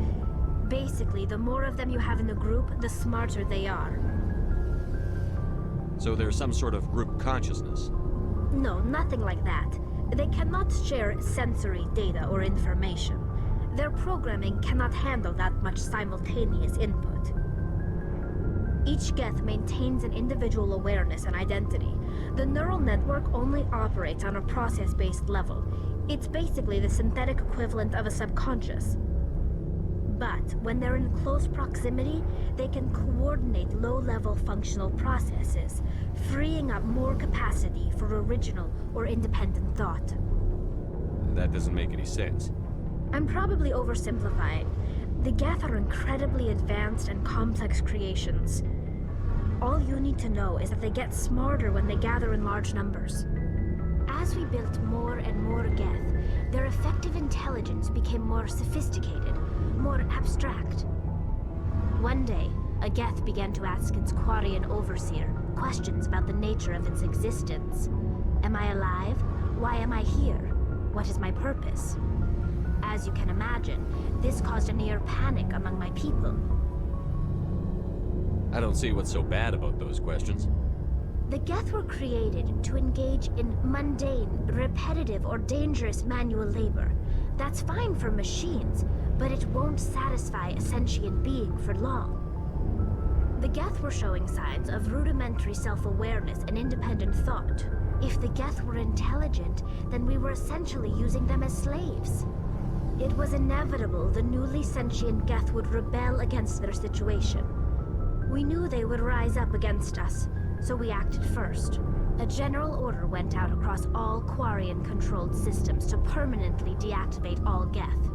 Basically, the more of them you have in a group, the smarter they are. So there's some sort of group consciousness? No, nothing like that. They cannot share sensory data or information. Their programming cannot handle that much simultaneous input. Each Geth maintains an individual awareness and identity. The neural network only operates on a process-based level. It's basically the synthetic equivalent of a subconscious. But when they're in close proximity, they can coordinate low-level functional processes, freeing up more capacity for original or independent thought. That doesn't make any sense. I'm probably oversimplifying. The Geth are incredibly advanced and complex creations. All you need to know is that they get smarter when they gather in large numbers. As we built more and more Geth, their effective intelligence became more sophisticated, more abstract. One day, a Geth began to ask its Quarian overseer questions about the nature of its existence. Am I alive? Why am I here? What is my purpose? As you can imagine, this caused a near panic among my people. I don't see what's so bad about those questions. The Geth were created to engage in mundane, repetitive, or dangerous manual labor. That's fine for machines, but it won't satisfy a sentient being for long. The Geth were showing signs of rudimentary self-awareness and independent thought. If the Geth were intelligent, then we were essentially using them as slaves. It was inevitable the newly sentient Geth would rebel against their situation. We knew they would rise up against us, so we acted first. A general order went out across all Quarian-controlled systems to permanently deactivate all Geth.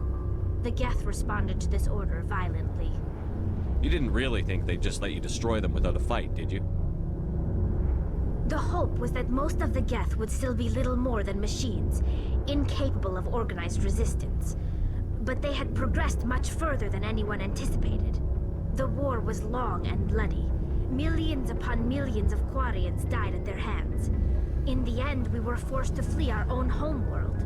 The Geth responded to this order violently. You didn't really think they'd just let you destroy them without a fight, did you? The hope was that most of the Geth would still be little more than machines, incapable of organized resistance. But they had progressed much further than anyone anticipated. The war was long and bloody. Millions upon millions of Quarians died at their hands. In the end, we were forced to flee our own homeworld.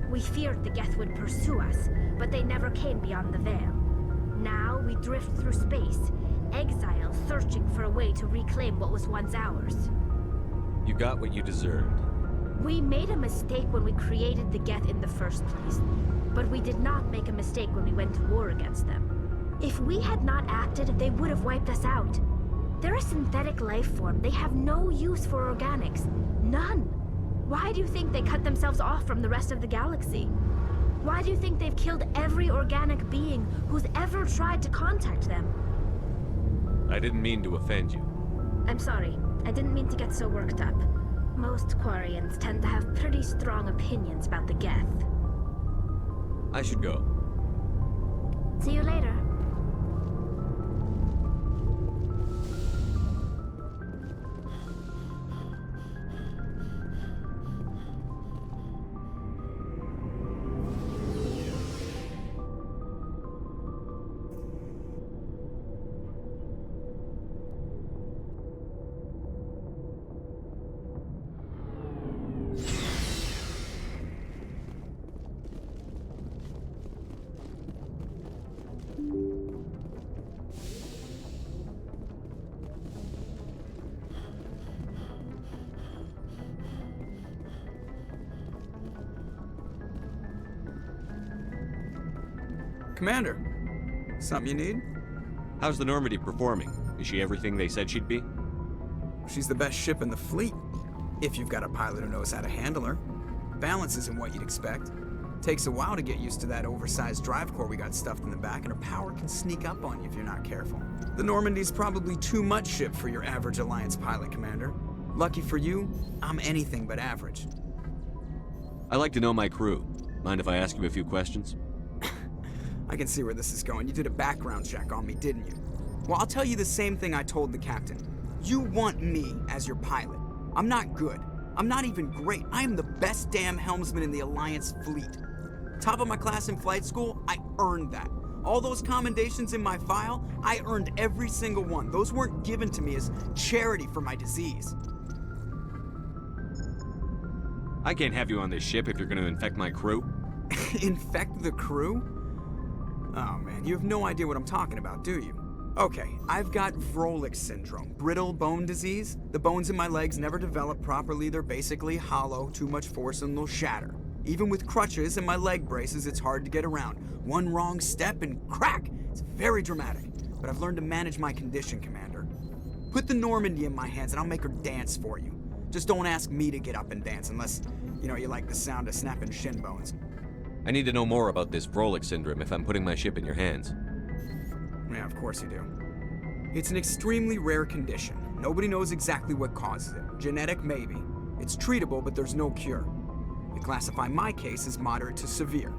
We feared the Geth would pursue us, but they never came beyond the Veil. Now we drift through space, exile searching for a way to reclaim what was once ours. You got what you deserved. We made a mistake when we created the Geth in the first place, but we did not make a mistake when we went to war against them. If we had not acted, they would have wiped us out. They're a synthetic life form. They have no use for organics. None. Why do you think they cut themselves off from the rest of the galaxy? Why do you think they've killed every organic being who's ever tried to contact them? I didn't mean to offend you. I'm sorry. I didn't mean to get so worked up. Most Quarians tend to have pretty strong opinions about the Geth. I should go. See you later. Commander, something you need? How's the Normandy performing? Is she everything they said she'd be? She's the best ship in the fleet, if you've got a pilot who knows how to handle her. Balance isn't what you'd expect. Takes a while to get used to that oversized drive core we got stuffed in the back, and her power can sneak up on you if you're not careful. The Normandy's probably too much ship for your average Alliance pilot, Commander. Lucky for you, I'm anything but average. I like to know my crew. Mind if I ask you a few questions? I can see where this is going. You did a background check on me, didn't you? Well, I'll tell you the same thing I told the captain. You want me as your pilot. I'm not good. I'm not even great. I am the best damn helmsman in the Alliance fleet. Top of my class in flight school, I earned that. All those commendations in my file, I earned every single one. Those weren't given to me as charity for my disease. I can't have you on this ship if you're going to infect my crew. Infect the crew? Oh man, you have no idea what I'm talking about, do you? Okay, I've got Vrolik syndrome, brittle bone disease. The bones in my legs never develop properly. They're basically hollow, too much force and they'll shatter. Even with crutches and my leg braces, it's hard to get around. One wrong step and crack! It's very dramatic, but I've learned to manage my condition, Commander. Put the Normandy in my hands and I'll make her dance for you. Just don't ask me to get up and dance unless, you like the sound of snapping shin bones. I need to know more about this Vrolik syndrome if I'm putting my ship in your hands. Yeah, of course you do. It's an extremely rare condition. Nobody knows exactly what causes it. Genetic, maybe. It's treatable, but there's no cure. They classify my case as moderate to severe.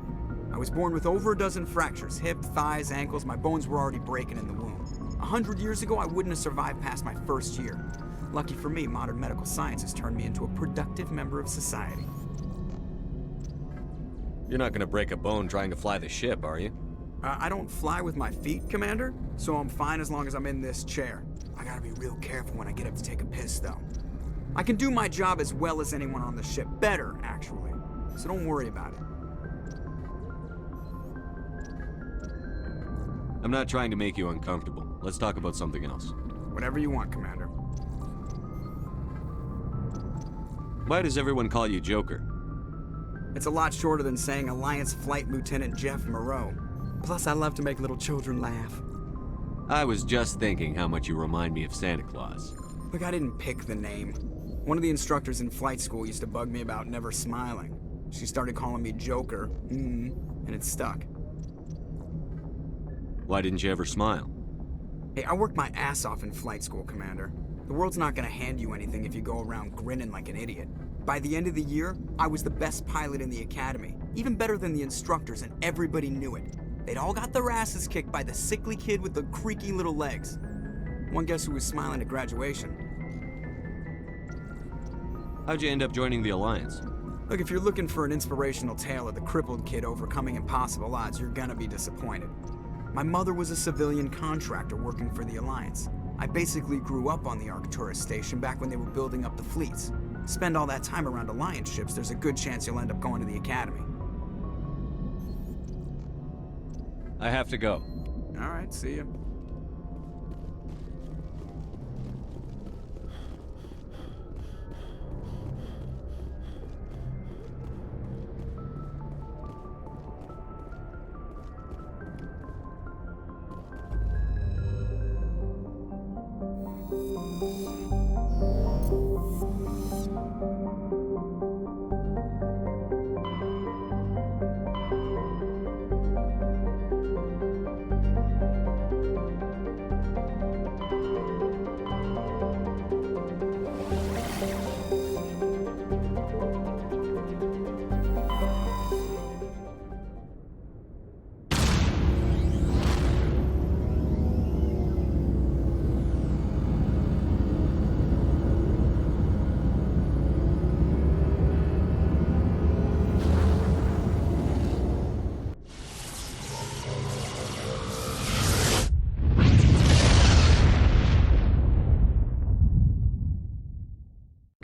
I was born with over a dozen fractures, hip, thighs, ankles. My bones were already breaking in the womb. 100 years ago, I wouldn't have survived past my first year. Lucky for me, modern medical science has turned me into a productive member of society. You're not gonna break a bone trying to fly the ship, are you? I don't fly with my feet, Commander, so I'm fine as long as I'm in this chair. I gotta be real careful when I get up to take a piss, though. I can do my job as well as anyone on the ship. Better, actually. So don't worry about it. I'm not trying to make you uncomfortable. Let's talk about something else. Whatever you want, Commander. Why does everyone call you Joker? It's a lot shorter than saying Alliance Flight Lieutenant Jeff Moreau. Plus, I love to make little children laugh. I was just thinking how much you remind me of Santa Claus. Look, I didn't pick the name. One of the instructors in flight school used to bug me about never smiling. She started calling me Joker, and it stuck. Why didn't you ever smile? Hey, I worked my ass off in flight school, Commander. The world's not gonna hand you anything if you go around grinning like an idiot. By the end of the year, I was the best pilot in the academy, even better than the instructors, and everybody knew it. They'd all got their asses kicked by the sickly kid with the creaky little legs. One guess who was smiling at graduation? How'd you end up joining the Alliance? Look, if you're looking for an inspirational tale of the crippled kid overcoming impossible odds, you're gonna be disappointed. My mother was a civilian contractor working for the Alliance. I basically grew up on the Arcturus station back when they were building up the fleets. Spend all that time around Alliance ships, there's a good chance you'll end up going to the Academy. I have to go. All right, see ya.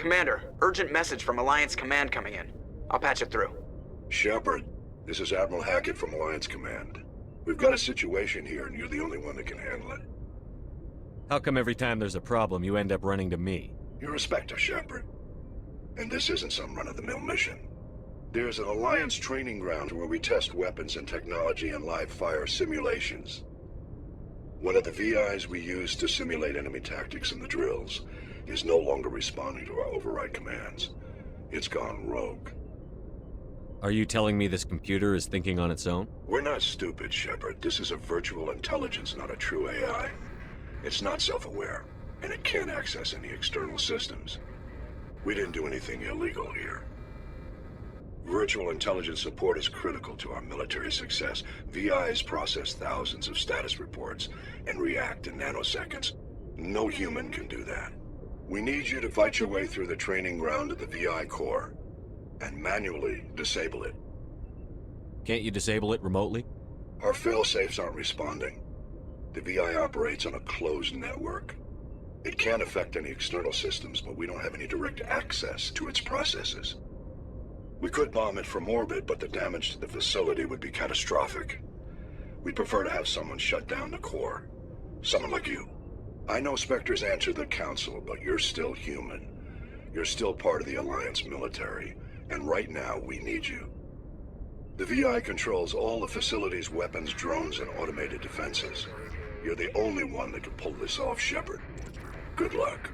Commander, urgent message from Alliance Command coming in. I'll patch it through. Shepard, this is Admiral Hackett from Alliance Command. We've got a situation here, and you're the only one that can handle it. How come every time there's a problem, you end up running to me? You're a Spectre, Shepard. And this isn't some run-of-the-mill mission. There's an Alliance training ground where we test weapons and technology in live-fire simulations. One of the VIs we use to simulate enemy tactics in the drills is no longer responding to our override commands. It's gone rogue. Are you telling me this computer is thinking on its own? We're not stupid, Shepard. This is a virtual intelligence, not a true AI. It's not self-aware, and it can't access any external systems. We didn't do anything illegal here. Virtual intelligence support is critical to our military success. VIs process thousands of status reports and react in nanoseconds. No human can do that. We need you to fight your way through the training ground of the VI core and manually disable it. Can't you disable it remotely? Our fail-safes aren't responding. The VI operates on a closed network. It can't affect any external systems, but we don't have any direct access to its processes. We could bomb it from orbit, but the damage to the facility would be catastrophic. We'd prefer to have someone shut down the core. Someone like you. I know Spectres answer the Council, but you're still human. You're still part of the Alliance military, and right now we need you. The VI controls all the facility's weapons, drones, and automated defenses. You're the only one that can pull this off, Shepard. Good luck.